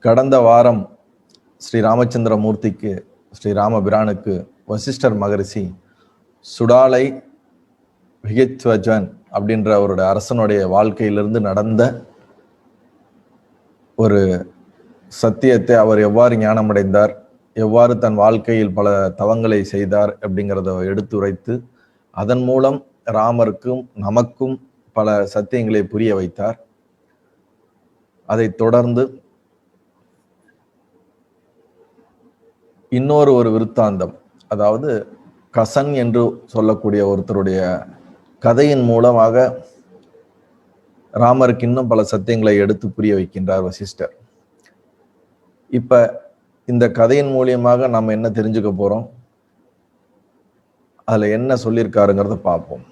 கடந்த வாரம் ஸ்ரீ ராமச்சந்திர மூர்த்திக்கு, ஸ்ரீ ராமபிரானுக்கு வசிஷ்டர் மகரிஷி சுடாலை விகித்வஜன் அப்படின்ற அவருடைய அரசனுடைய வாழ்க்கையிலிருந்து நடந்த ஒரு சத்தியத்தை, அவர் எவ்வாறு ஞானமடைந்தார், எவ்வாறு தன் வாழ்க்கையில் பல தவங்களை செய்தார் அப்படிங்கிறத எடுத்துரைத்து அதன் மூலம் ராமருக்கும் நமக்கும் பல சத்தியங்களை புரிய வைத்தார். அதைத் தொடர்ந்து இன்னொரு விருத்தாந்தம், அதாவது கசன் என்று சொல்லக்கூடிய ஒருத்தருடைய கதையின் மூலமாக ராமருக்கு இன்னும் பல சத்தியங்களை எடுத்து புரிய வைக்கின்றார் வசிஷ்டர். இப்ப இந்த கதையின் மூலியமாக நம்ம என்ன தெரிஞ்சுக்க போறோம், அதுல என்ன சொல்லியிருக்காருங்கிறத பார்ப்போம்.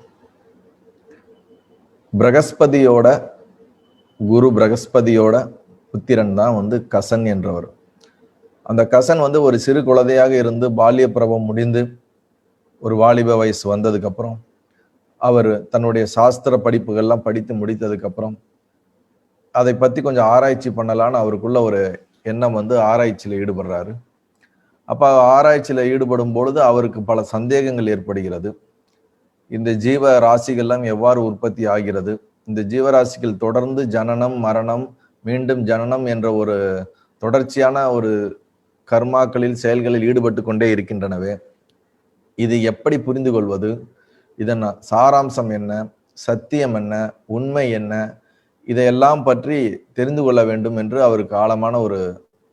பிரகஸ்பதியோட குரு பிரகஸ்பதியோட புத்திரன் தான் கசன் என்றவர். அந்த கசன் ஒரு சிறு குழந்தையாக இருந்து பால்ய பிரபம் முடிந்து ஒரு வாலிப வயசு வந்ததுக்கு அப்புறம் அவர் தன்னுடைய சாஸ்திர படிப்புகள்லாம் படித்து முடித்ததுக்கு அப்புறம் அதை பத்தி கொஞ்சம் ஆராய்ச்சி பண்ணலான்னு அவருக்குள்ள ஒரு எண்ணம் ஆராய்ச்சியில ஈடுபடுறாரு. அப்ப ஆராய்ச்சியில ஈடுபடும் பொழுது அவருக்கு பல சந்தேகங்கள் ஏற்படுகிறது. இந்த ஜீவ ராசிகள்லாம் எவ்வாறு உற்பத்தி ஆகிறது, இந்த ஜீவராசிகள் தொடர்ந்து ஜனனம் மரணம் மீண்டும் ஜனனம் என்ற ஒரு தொடர்ச்சியான ஒரு கர்மாக்களில் செயல்களில் ஈடுபட்டு கொண்டே இருக்கின்றனவே, இது எப்படி புரிந்து கொள்வது, இதன் சாராம்சம் என்ன, சத்தியம் என்ன, உண்மை என்ன, இதையெல்லாம் பற்றி தெரிந்து கொள்ள வேண்டும் என்று அவருக்கு ஆழமான ஒரு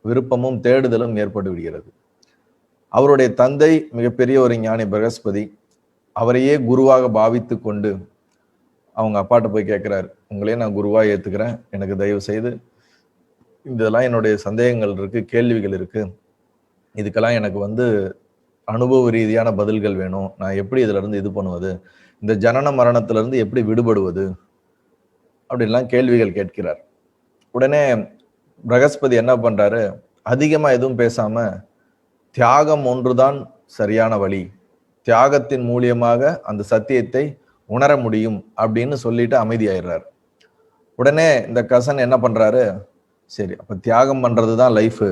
விருப்பமும் தேடுதலும் ஏற்பட்டு விடுகிறது. அவருடைய தந்தை மிகப்பெரிய ஒரு ஞானி பிரகஸ்பதி, அவரையே குருவாக பாவித்து கொண்டு அவங்க அப்பாட்ட போய் கேட்கிறாரு, உங்களையே நான் குருவா ஏத்துக்கிறேன், எனக்கு தயவு செய்து இதெல்லாம் என்னுடைய சந்தேகங்கள் இருக்கு, கேள்விகள் இருக்கு, இதுக்கெல்லாம் எனக்கு அனுபவ ரீதியான பதில்கள் வேணும், நான் எப்படி இதுல இருந்து இது பண்ணுவது, இந்த ஜனன மரணத்துல இருந்து எப்படி விடுபடுவது அப்படின்லாம் கேள்விகள் கேட்கிறார். உடனே பிரகஸ்பதி என்ன பண்றாரு, அதிகமா எதுவும் பேசாம தியாகம் ஒன்றுதான் சரியான வழி, தியாகத்தின் மூலியமாக அந்த சத்தியத்தை உணர முடியும் அப்படின்னு சொல்லிட்டு அமைதியாயிடுறாரு. உடனே இந்த கசன் என்ன பண்றாரு, சரி அப்ப தியாகம் பண்றதுதான் லைஃப்.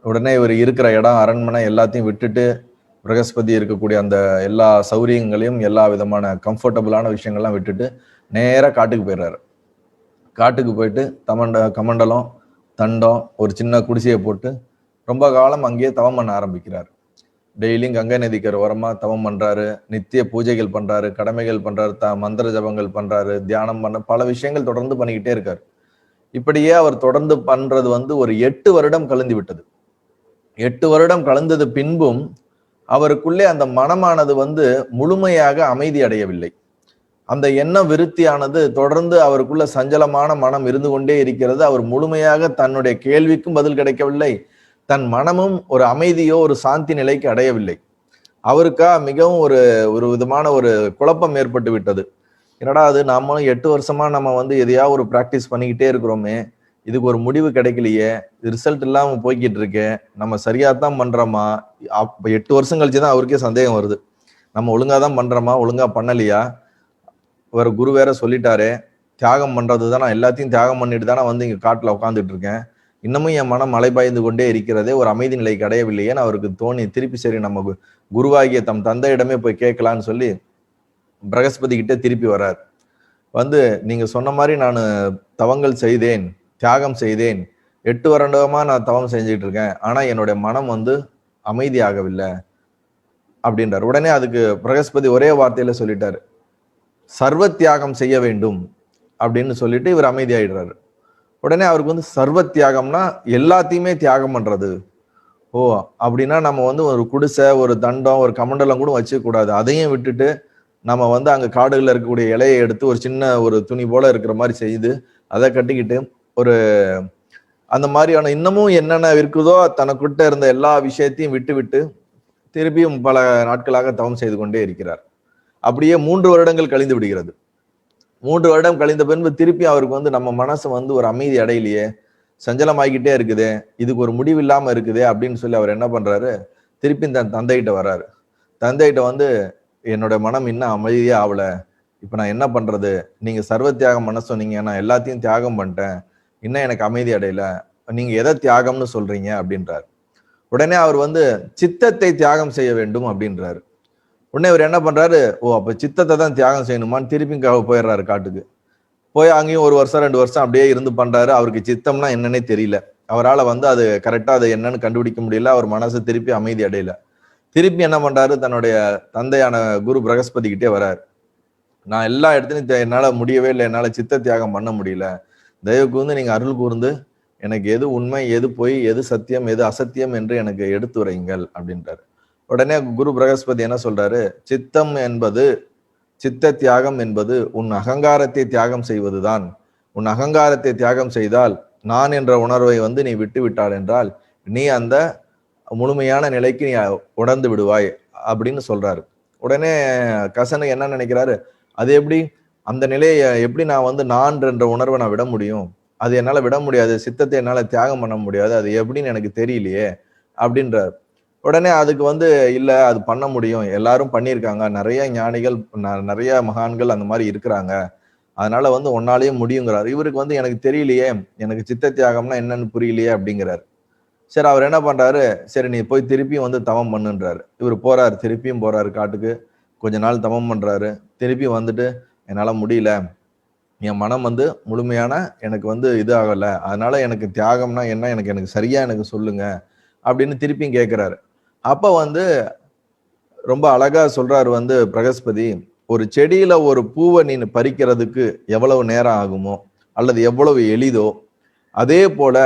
உடனே இவர் இருக்கிற இடம் அரண்மனை எல்லாத்தையும் விட்டுட்டு பிரகஸ்பதி இருக்கக்கூடிய அந்த எல்லா சௌரியங்களையும் எல்லா விதமான கம்ஃபர்டபுளான விஷயங்கள்லாம் விட்டுட்டு நேராக காட்டுக்கு போயிடுறாரு. காட்டுக்கு போயிட்டு கமண்டலம் தண்டம் ஒரு சின்ன குடிசையை போட்டு ரொம்ப காலம் அங்கேயே தவம் பண்ண ஆரம்பிக்கிறார். டெய்லியும் கங்கை நதிக்கரை ஓரமா தவம் பண்றாரு, நித்திய பூஜைகள் பண்றாரு, கடமைகள் பண்றாரு, மந்திர ஜபங்கள் பண்றாரு, தியானம் பண்ண பல விஷயங்கள் தொடர்ந்து பண்ணிக்கிட்டே இருக்காரு. இப்படியே அவர் தொடர்ந்து பண்றது ஒரு 8 வருடம் கழிந்து விட்டது. 8 வருடம் கலந்தது பின்பும் அவருக்குள்ளே அந்த மனமானது முழுமையாக அமைதி அடையவில்லை. அந்த எண்ண விருத்தியானது தொடர்ந்து அவருக்குள்ள சஞ்சலமான மனம் இருந்து கொண்டே இருக்கிறது. அவர் முழுமையாக தன்னுடைய கேள்விக்கும் பதில் கிடைக்கவில்லை, தன் மனமும் ஒரு அமைதியோ ஒரு சாந்தி நிலைக்கு அடையவில்லை. அவருக்கா மிகவும் ஒரு விதமான ஒரு குழப்பம் ஏற்பட்டு விட்டது. என்னடா அது, நாமளும் 8 வருஷமா நம்ம எதையாவது ஒரு பிராக்டிஸ் பண்ணிக்கிட்டே இருக்கிறோமே, இதுக்கு ஒரு முடிவு கிடைக்கலையே, ரிசல்ட் இல்லாம போய்கிட்டு இருக்கேன், நம்ம சரியாத்தான் பண்றோமா? 8 வருஷம் கழிச்சுதான் அவருக்கே சந்தேகம் வருது, நம்ம ஒழுங்காதான் பண்றோமா, ஒழுங்கா பண்ணலையா? ஒரு குரு வேற சொல்லிட்டாரே, தியாகம் பண்றதுதான், நான் எல்லாத்தையும் தியாகம் பண்ணிட்டு தானே இங்க காட்டுல உட்காந்துட்டு இருக்கேன், இன்னமும் என் மனம் மலைபாய்ந்து கொண்டே இருக்கிறதே, ஒரு அமைதி நிலை கிடையவில்லையேன்னு அவருக்கு தோணி திருப்பி சரி நம்ம குருவாகிய தம் தந்தையிடமே போய் கேட்கலான்னு சொல்லி பிரகஸ்பதி கிட்டே திருப்பி வர்றார். நீங்க சொன்ன மாதிரி நான் தவங்கள் செய்தேன், தியாகம் செய்தேன், 8 வருடமா நான் தவம் செஞ்சுட்டு இருக்கேன், ஆனா என்னுடைய மனம் அமைதி ஆகவில்லை அப்படின்றார். உடனே அதுக்கு பிரகஸ்பதி ஒரே வார்த்தையில சொல்லிட்டாரு, சர்வ தியாகம் செய்ய வேண்டும் அப்படின்னு சொல்லிட்டு இவர் அமைதியாயிடுறாரு. உடனே அவருக்கு சர்வ தியாகம்னா எல்லாத்தையுமே தியாகம் பண்றது, ஓ அப்படின்னா நம்ம ஒரு குடிசை, ஒரு தண்டம், ஒரு கமண்டலம் கூட வச்சுக்க கூடாது, அதையும் விட்டுட்டு நம்ம அங்க காடுகள்ல இருக்கக்கூடிய இலையை எடுத்து ஒரு சின்ன ஒரு துணி போல இருக்கிற மாதிரி செய்து அதை கட்டிக்கிட்டு ஒரு அந்த மாதிரியான இன்னமும் என்னென்ன இருக்குதோ தனக்கிட்ட இருந்த எல்லா விஷயத்தையும் விட்டு விட்டு திருப்பியும் பல நாட்களாக தவம் செய்து கொண்டே இருக்கிறார். அப்படியே 3 வருடங்கள் கழிந்து விடுகிறது. 3 வருடம் கழிந்த பின்பு திருப்பி அவருக்கு நம்ம மனசு ஒரு அமைதி அடையிலையே, சஞ்சலமாகிக்கிட்டே இருக்குதே, இதுக்கு ஒரு முடிவு இல்லாம இருக்குதே அப்படின்னு சொல்லி அவர் என்ன பண்றாரு, திருப்பி தன் தந்தைகிட்ட வர்றாரு. தந்தைகிட்ட என்னோட மனம் இன்னும் அமைதியே ஆகல, இப்ப நான் என்ன பண்றது, நீங்க சர்வ தியாகம் பண்ண சொன்னீங்க, நான் எல்லாத்தையும் தியாகம் பண்ணிட்டேன், இன்னும் எனக்கு அமைதி அடையல, நீங்க எதை தியாகம்னு சொல்றீங்க அப்படின்றாரு. உடனே அவர் வந்து சித்தத்தை தியாகம் செய்ய வேண்டும் அப்படின்றாரு. உடனே அவர் என்ன பண்றாரு, ஓ அப்ப சித்தத்தை தான் தியாகம் செய்யணுமான்னு திருப்பி போயிடுறாரு காட்டுக்கு. போய் அங்கேயும் 1 வருஷம் 2 வருஷம் அப்படியே இருந்து பண்றாரு. அவருக்கு சித்தம்னா என்னன்னே தெரியல. அவரால் வந்து அது கரெக்டா அது என்னன்னு கண்டுபிடிக்க முடியல. அவர் மனசு திருப்பி அமைதி அடையல. திருப்பி என்ன பண்றாரு, தன்னுடைய தந்தையான குரு பிரகஸ்பதி கிட்டே வராரு. நான் எல்லா இடத்துலையும் என்னால முடியவே இல்லை, என்னால சித்த தியாகம் பண்ண முடியல, தயவு கூர்ந்து நீங்க அருள் கூர்ந்து எனக்கு எது உண்மை, எது பொய், எது சத்தியம், எது அசத்தியம் என்று எனக்கு எடுத்துரையுங்கள் அப்படின்றாரு. உடனே குரு பிரகஸ்பதி என்ன சொல்றாரு, சித்தம் என்பது, சித்த தியாகம் என்பது உன் அகங்காரத்தை தியாகம் செய்வதுதான். உன் அகங்காரத்தை தியாகம் செய்தால் நான் என்ற உணர்வை வந்து நீ விட்டு விட்டாள் என்றால் நீ அந்த முழுமையான நிலைக்கு நீ உணர்ந்து விடுவாய் அப்படின்னு சொல்றாரு. உடனே கசனு என்ன நினைக்கிறாரு, அது எப்படி அந்த நிலையை எப்படி நான் வந்து நான் என்ற உணர்வை நான் விட முடியும், அது என்னால விட முடியாது, சித்தத்தை என்னால தியாகம் பண்ண முடியாது, அது எப்படின்னு எனக்கு தெரியலையே அப்படின்றார். உடனே அதுக்கு வந்து இல்ல அது பண்ண முடியும், எல்லாரும் பண்ணியிருக்காங்க, நிறைய ஞானிகள் நிறைய மகான்கள் அந்த மாதிரி இருக்கிறாங்க, அதனால வந்து உன்னாலேயும் முடியுங்கிறாரு. இவருக்கு வந்து எனக்கு தெரியலையே, எனக்கு சித்த தியாகம்னா என்னன்னு புரியலையே அப்படிங்கிறாரு. சரி அவர் என்ன பண்றாரு, சரி நீ போய் திருப்பியும் வந்து தவம் பண்ணுன்றாரு. இவர் போறாரு, திருப்பியும் போறாரு காட்டுக்கு, கொஞ்ச நாள் தவம் பண்றாரு. திருப்பி வந்துட்டு என்னால முடியல, என் மனம் வந்து முழுமையான எனக்கு வந்து இது ஆகல, அதனால எனக்கு தியாகம்னா என்ன எனக்கு சரியா எனக்கு சொல்லுங்க அப்படின்னு திருப்பியும் கேட்கிறாரு. அப்ப வந்து ரொம்ப அழகா சொல்றாரு வந்து பிரகஸ்பதி, ஒரு செடியில ஒரு பூவை நீ பறிக்கிறதுக்கு எவ்வளவு நேரம் ஆகுமோ அல்லது எவ்வளவு எளிதோ, அதே போல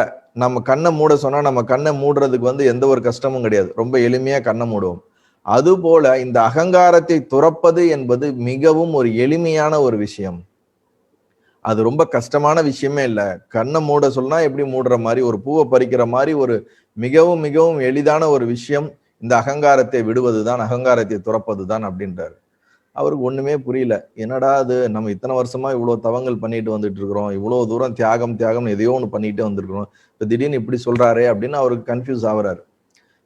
நம்ம கண்ணை மூட சொன்னா நம்ம கண்ணை மூடுறதுக்கு வந்து எந்த ஒரு கஷ்டமும் கிடையாது, ரொம்ப எளிமையா கண்ணை மூடுவோம். அது போல இந்த அகங்காரத்தை துறப்பது என்பது மிகவும் ஒரு எளிமையான ஒரு விஷயம். அது ரொம்ப கஷ்டமான விஷயமே இல்லை. கண்ணை மூட சொன்னா எப்படி மூடுற மாதிரி, ஒரு பூவை பறிக்கிற மாதிரி ஒரு மிகவும் மிகவும் எளிதான ஒரு விஷயம் இந்த அகங்காரத்தை விடுவதுதான், அகங்காரத்தை துறப்பதுதான் அப்படின்றாரு. அவருக்கு ஒண்ணுமே புரியல. என்னடா அது, நம்ம இத்தனை வருஷமா இவ்வளவு தவங்கள் பண்ணிட்டு வந்துட்டு இருக்கிறோம், இவ்வளவு தூரம் தியாகம் தியாகம் எதையோ ஒண்ணு பண்ணிட்டு வந்திருக்கிறோம், இப்ப திடீர்னு இப்படி சொல்றாரே அப்படின்னு அவருக்கு கன்ஃபியூஸ் ஆகுறாரு.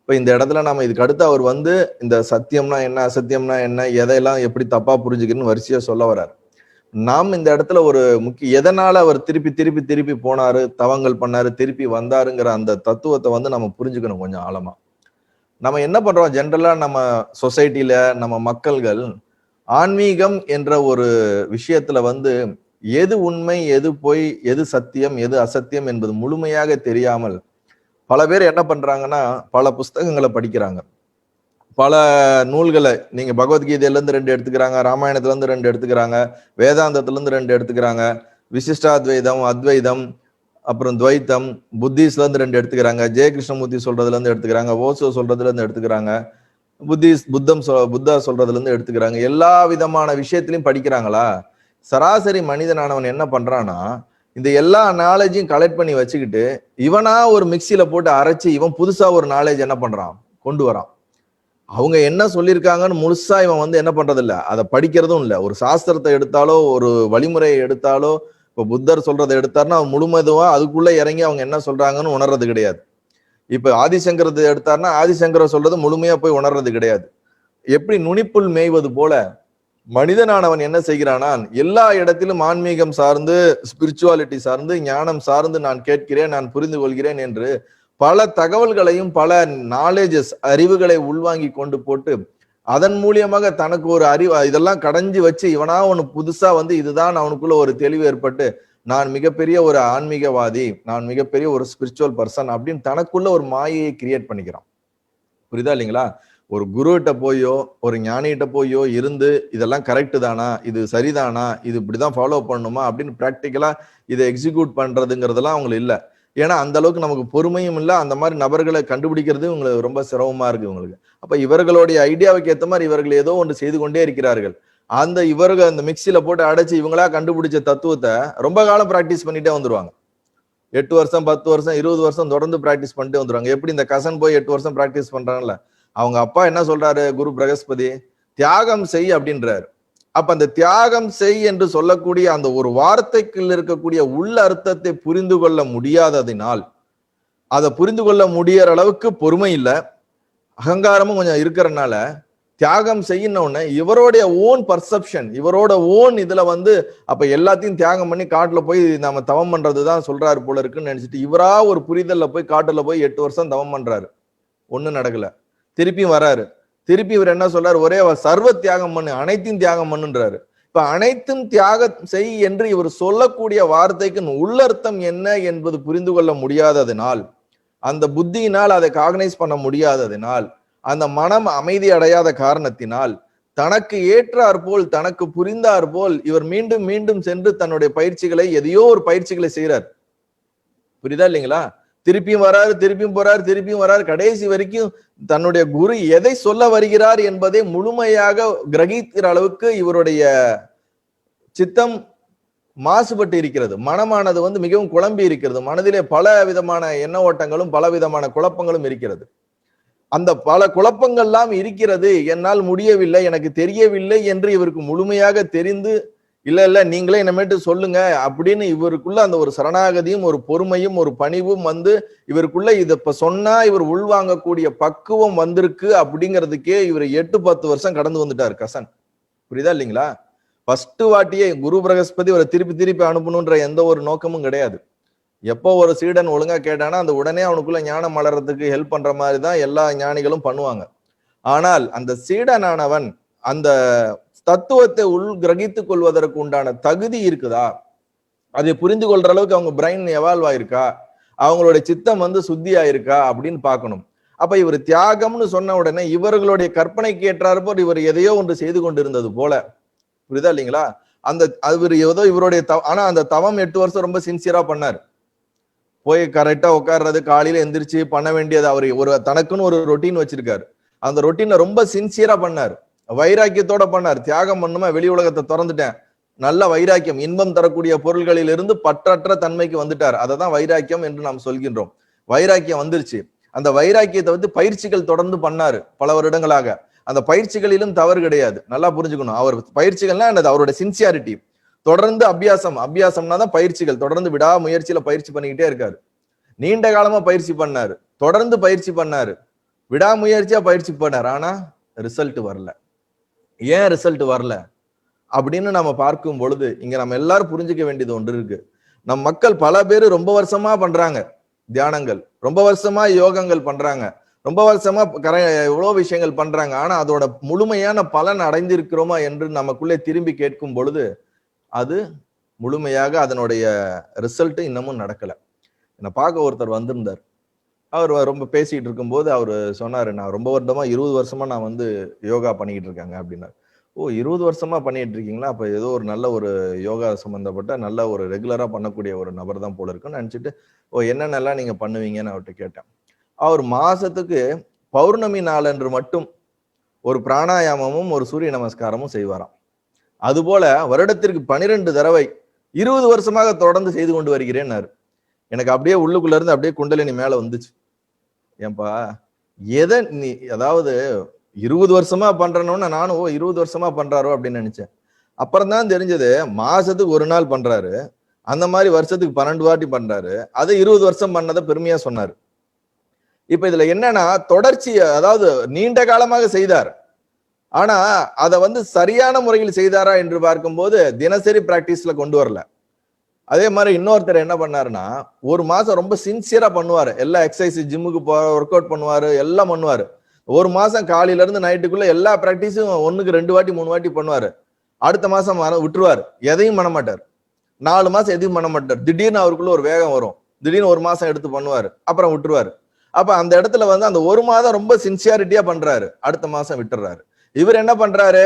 இப்ப இந்த இடத்துல நம்ம இதுக்கு அடுத்து அவர் வந்து இந்த சத்தியம்னா என்ன, அசத்தியம்னா என்ன, எதையெல்லாம் எப்படி தப்பா புரிஞ்சுக்கணும்னு வரிசையா சொல்ல வர்றாரு. நாம் இந்த இடத்துல ஒரு எதனால அவர் திருப்பி திருப்பி திருப்பி போனாரு, தவங்கள் பண்ணாரு, திருப்பி வந்தாருங்கிற அந்த தத்துவத்தை வந்து நம்ம புரிஞ்சுக்கணும் கொஞ்சம் ஆழமா. நம்ம என்ன பண்றோம் ஜென்ரலா, நம்ம சொசைட்டில நம்ம மக்கள்கள் ஆன்மீகம் என்ற ஒரு விஷயத்துல வந்து எது உண்மை, எது பொய், எது சத்தியம், எது அசத்தியம் என்பது முழுமையாக தெரியாமல் பல பேர் என்ன பண்றாங்கன்னா, பல புஸ்தகங்களை படிக்கிறாங்க, பல நூல்களை, நீங்க பகவத்கீதையில இருந்து 2 எடுத்துக்கிறாங்க, ராமாயணத்துல இருந்து 2 எடுத்துக்கிறாங்க, வேதாந்தத்துல இருந்து 2 எடுத்துக்கிறாங்க, விசிஷ்டாத்வைதம், அத்வைதம், அப்புறம் துவைத்தம், புத்திஸ்ல இருந்து 2 எடுத்துக்கிறாங்க, ஜெய கிருஷ்ணமூர்த்தி சொல்றதுல இருந்து எடுத்துக்கிறாங்க, ஓசோ சொல்றதுல இருந்து எடுத்துக்கிறாங்க, புத்தா சொல்றதுல இருந்து எடுத்துக்கிறாங்க. எல்லா விதமான விஷயத்திலையும் படிக்கிறாங்களா? சராசரி மனிதனானவன் என்ன பண்றான்னா, இந்த எல்லா நாலேஜையும் கலெக்ட் பண்ணி வச்சுக்கிட்டு இவனா ஒரு மிக்சியில போட்டு அரைச்சு இவன் புதுசா ஒரு நாலேஜ் என்ன பண்றான், கொண்டு வரான். அவங்க என்ன சொல்லியிருக்காங்கன்னு முழுசா இவன் வந்து என்ன பண்றது இல்ல, அதை படிக்கிறதும் இல்ல. ஒரு சாஸ்திரத்தை எடுத்தாலோ ஒரு வழிமுறையை எடுத்தாலோ, இப்ப புத்தர் சொல்றதை எடுத்தாருன்னா அவன் முழுமதுவா அதுக்குள்ள இறங்கி அவங்க என்ன சொல்றாங்கன்னு உணர்றது கிடையாது. இப்ப ஆதிசங்கரத்தை எடுத்தாருன்னா ஆதிசங்கர சொல்றது முழுமையா போய் உணர்றது கிடையாது. எப்படி நுனிப்புள் மேய்வது போல மனிதனானவன் என்ன செய்கிறானா, எல்லா இடத்திலும் ஆன்மீகம் சார்ந்து, ஸ்பிரிச்சுவாலிட்டி சார்ந்து, ஞானம் சார்ந்து நான் கேட்கிறேன், நான் புரிந்து கொள்கிறேன் என்று பல தகவல்களையும் பல நாலேஜஸ் அறிவுகளை உள்வாங்கி கொண்டு போட்டு அதன் மூலியமாக தனக்கு ஒரு அறிவு இதெல்லாம் கடைஞ்சு வச்சு இவனா ஒண்ணு புதுசா வந்து இதுதான் அவனுக்குள்ள ஒரு தெளிவு ஏற்பட்டு நான் மிகப்பெரிய ஒரு ஆன்மீகவாதி, நான் மிகப்பெரிய ஒரு ஸ்பிரிச்சுவல் பர்சன் அப்படின்னு தனக்குள்ள ஒரு மாயையை கிரியேட் பண்ணிக்கிறான். புரியுதா இல்லைங்களா? ஒரு குருகிட்ட போயோ ஒரு ஞானிகிட்ட போயோ இருந்து இதெல்லாம் கரெக்டு தானா, இது சரிதானா, இது இப்படிதான் ஃபாலோ பண்ணணுமா அப்படின்னு பிராக்டிக்கலா இதை எக்ஸிக்யூட் பண்றதுங்கிறதெல்லாம் அவங்களுக்கு இல்லை. ஏன்னா அந்த அளவுக்கு நமக்கு பொறுமையும் இல்லை, அந்த மாதிரி நபர்களை கண்டுபிடிக்கிறது உங்களுக்கு ரொம்ப சிரமமா இருக்கு உங்களுக்கு. அப்ப இவர்களுடைய ஐடியாவுக்கு ஏற்ற மாதிரி இவர்கள் ஏதோ ஒன்று செய்து கொண்டே இருக்கிறார்கள். அந்த இவர்கள் அந்த மிக்சியில போட்டு அடைச்சு இவங்களா கண்டுபிடிச்ச தத்துவத்தை ரொம்ப காலம் பிராக்டிஸ் பண்ணிட்டே வந்துருவாங்க. 8 வருஷம் 10 வருஷம் 20 வருஷம் தொடர்ந்து பிராக்டிஸ் பண்ணிட்டு வந்துருவாங்க. எப்படி இந்த கசன் போய் 8 வருஷம் பிராக்டிஸ் பண்றாங்கல்ல, அவங்க அப்பா என்ன சொல்றாரு குரு பிரகஸ்பதி, தியாகம் செய் அப்படின்றாரு. அப்ப அந்த தியாகம் செய் என்று சொல்லக்கூடிய அந்த ஒரு வார்த்தைக்குள் இருக்கக்கூடிய உள்ள அர்த்தத்தை புரிந்து கொள்ள முடியாததினால், அதை புரிந்து கொள்ள முடியற அளவுக்கு பொறுமை இல்லை, அகங்காரமும் கொஞ்சம் இருக்கிறதுனால தியாகம் செய்யணும்னு இவருடைய ஓன் பர்செப்ஷன், இவரோட ஓன் இதுல வந்து அப்ப எல்லாத்தையும் தியாகம் பண்ணி காட்டுல போய் நம்ம தவம் பண்றதுதான் சொல்றாரு போல இருக்குன்னு நினைச்சிட்டு இவரா ஒரு புரிதல்ல போய் காட்டுல போய் 8 வருஷம் தவம் பண்றாரு. ஒண்ணும் நடக்கல. திருப்பியும் வராரு. திருப்பி இவர் என்ன சொல்றாரு, ஒரே சர்வ தியாகம் பண்ணு, அனைத்தையும் தியாகம் பண்ணுன்றாரு. இப்ப அனைத்தும் தியாகம் செய் என்று இவர் சொல்லக்கூடிய வார்த்தைக்கு உள்ளர்த்தம் என்ன என்பது புரிந்து கொள்ள முடியாததினால், அந்த புத்தியினால் அதை காகனைஸ் பண்ண முடியாததினால், அந்த மனம் அமைதி அடையாத காரணத்தினால், தனக்கு ஏற்றார் போல் தனக்கு புரிந்தார் போல் இவர் மீண்டும் மீண்டும் சென்று தன்னுடைய பயிற்சிகளை எதையோ ஒரு பயிற்சிகளை செய்யறார். புரியுதா இல்லைங்களா? திருப்பியும் வராரு, திருப்பியும் போறாரு, திருப்பியும் வராரு. கடைசி வரைக்கும் தன்னுடைய குரு எதை சொல்ல வருகிறார் என்பதை முழுமையாக கிரகிக்கிற அளவுக்கு இவருடைய சித்தம் மாசுபட்டு இருக்கிறது. மனமானது வந்து மிகவும் குழம்பி இருக்கிறது. மனதிலே பல விதமான எண்ண ஓட்டங்களும் பல விதமான குழப்பங்களும் இருக்கிறது. அந்த பல குழப்பங்கள்லாம் இருக்கிறது, என்னால் முடியவில்லை, எனக்கு தெரியவில்லை என்று இவருக்கு முழுமையாக தெரிந்து, இல்ல நீங்களே என்னமேட்டு சொல்லுங்க அப்படின்னு இவருக்குள்ள அந்த ஒரு சரணாகதியும் ஒரு பொறுமையும் ஒரு பணிவும் வந்து இவருக்குள்ள இதை இப்ப சொன்னா இவர் உள்வாங்கக்கூடிய பக்குவம் வந்திருக்கு. அப்படிங்கிறதுக்கே இவர் 8-10 வருஷம் கடந்து வந்துட்டார் கசன். புரியுதா இல்லைங்களா? ஃபர்ஸ்ட் வாட்டியே குரு பிரகஸ்பதி ஒரு திருப்பி அனுப்பணுன்ற எந்த ஒரு நோக்கமும் கிடையாது. எப்போ ஒரு சீடன் ஒழுங்கா கேட்டானா அந்த உடனே அவனுக்குள்ள ஞானம் வளர்றதுக்கு ஹெல்ப் பண்ற மாதிரி தான் எல்லா ஞானிகளும் பண்ணுவாங்க. ஆனால் அந்த சீடனானவன் அந்த தத்துவத்தை உள் கிரகித்துக் கொள்வதற்கு உண்டான தகுதி இருக்குதா, அதை புரிந்து கொள்ற அளவுக்கு அவங்க பிரெயின் எவால்வ் ஆயிருக்கா, அவங்களுடைய சித்தம் வந்து சுத்தி ஆயிருக்கா அப்படின்னு பார்க்கணும். அப்ப இவர் தியாகம்னு சொன்ன உடனே இவர்களுடைய கற்பனைக்கு ஏற்றாறு போல் இவர் எதையோ ஒன்று செய்து கொண்டிருந்தது போல. புரியுதா இல்லைங்களா? அந்த அவர் ஏதோ இவருடைய ஆனா அந்த தவம் 8 வருஷம் ரொம்ப சின்சியரா பண்ணார். போய் கரெக்டா உட்கார்றது, காலையில எந்திரிச்சு பண்ண வேண்டியது, அவர் ஒரு தனக்குன்னு ஒரு ரொட்டீன் வச்சிருக்காரு. அந்த ரொட்டீனை ரொம்ப சின்சியரா பண்ணார், வைராக்கியத்தோட பண்ணார். தியாகம் பண்ணுமா, வெளி உலகத்தை திறந்துட்டேன், நல்ல வைராக்கியம், இன்பம் தரக்கூடிய பொருள்களில் இருந்து பற்றற்ற தன்மைக்கு வந்துட்டார். அதை தான் வைராக்கியம் என்று நாம் சொல்கின்றோம். வைராக்கியம் வந்துருச்சு. அந்த வைராக்கியத்தை வந்து பயிற்சிகள் தொடர்ந்து பண்ணாரு பல வருடங்களாக. அந்த பயிற்சிகளிலும் தவறு கிடையாது, நல்லா புரிஞ்சுக்கணும். அவர் பயிற்சிகள்னா என்னது, அவருடைய சின்சியாரிட்டி. தொடர்ந்து அபியாசம்னா தான் பயிற்சிகள். தொடர்ந்து விடா முயற்சியில பயிற்சி பண்ணிக்கிட்டே இருக்காரு. நீண்ட காலமா பயிற்சி பண்ணாரு, தொடர்ந்து பயிற்சி பண்ணாரு, விடாமுயற்சியா பயிற்சி பண்ணாரு. ஆனா ரிசல்ட் வரல. ஏன் ரிசல்ட் வரல அப்படின்னு நம்ம பார்க்கும் பொழுது இங்க நம்ம எல்லாரும் புரிஞ்சுக்க வேண்டியது ஒன்று இருக்கு. நம் மக்கள் பல பேர் ரொம்ப வருஷமா பண்றாங்க தியானங்கள், ரொம்ப வருஷமா யோகங்கள் பண்றாங்க, ரொம்ப வருஷமா எவ்வளவு விஷயங்கள் பண்றாங்க. ஆனா அதோட முழுமையான பலன் அடைந்திருக்கிறோமா என்று நமக்குள்ளே திரும்பி கேட்கும் பொழுது அது முழுமையாக அதனுடைய ரிசல்ட் இன்னமும் நடக்கல. என்னை பார்க்க ஒருத்தர் வந்திருந்தார். அவர் ரொம்ப பேசிட்டு இருக்கும்போது அவர் சொன்னாரு, நான் ரொம்ப வருடமா 20 வருஷமா நான் வந்து யோகா பண்ணிக்கிட்டு இருக்காங்க அப்படின்னாரு. ஓ, 20 வருஷமா பண்ணிட்டு இருக்கீங்களா? அப்ப ஏதோ ஒரு நல்ல ஒரு யோகா சம்பந்தப்பட்ட நல்ல ஒரு ரெகுலரா பண்ணக்கூடிய ஒரு நபர் தான் போல இருக்குன்னு நினைச்சிட்டு, ஓ என்னென்னலாம் நீங்க பண்ணுவீங்கன்னு அவர்கிட்ட கேட்டேன். அவர் மாசத்துக்கு பௌர்ணமி நாளன்று மட்டும் ஒரு பிராணாயாமமும் ஒரு சூரிய நமஸ்காரமும் செய்வாராம். அதுபோல வருடத்திற்கு 12 தடவை 20 வருஷமாக தொடர்ந்து செய்து கொண்டு வருகிறேன்னாரு. எனக்கு அப்படியே உள்ளுக்குள்ள இருந்து அப்படியே குண்டலினி மேல வந்துச்சு. ஏன்பா எதை நீ, அதாவது 20 வருஷமா பண்றணும்னு நானும் 20 வருஷமா பண்றாரோ அப்படின்னு நினைச்சேன். அப்புறம் தான் தெரிஞ்சது மாசத்துக்கு ஒரு நாள் பண்றாரு, அந்த மாதிரி வருஷத்துக்கு 12 வாட்டி பண்றாரு. அதை 20 வருஷம் பண்ணதை பெருமையா சொன்னாரு. இப்ப இதுல என்னன்னா தொடர்ச்சி, அதாவது நீண்ட காலமாக செய்தார், ஆனா அதை வந்து சரியான முறையில் செய்தாரா என்று பார்க்கும்போது தினசரி பிராக்டிஸ்ல கொண்டு வரல. அதே மாதிரி இன்னொருத்தர் என்ன பண்ணாருன்னா, ஒரு மாசம் ரொம்ப சின்சியரா பண்ணுவாரு, எல்லா எக்ஸசைஸ், ஜிம்முக்கு ஒர்க் அவுட் பண்ணுவாரு, எல்லாம் பண்ணுவாரு. ஒரு மாசம் காலையில இருந்து நைட்டுக்குள்ள எல்லா பிராக்டிஸும் 1க்கு 2 வாட்டி 3 வாட்டி பண்ணுவாரு. அடுத்த மாசம் விட்டுருவாரு, எதையும் பண்ண மாட்டார். 4 மாசம் எதையும் பண்ண மாட்டார். திடீர்னு அவருக்குள்ள ஒரு வேகம் வரும், திடீர்னு ஒரு மாசம் எடுத்து பண்ணுவாரு, அப்புறம் விட்டுருவாரு. அப்ப அந்த இடத்துல வந்து அந்த ஒரு மாதம் ரொம்ப சின்சியாரிட்டியா பண்றாரு, அடுத்த மாசம் விட்டுறாரு. இவர் என்ன பண்றாரு,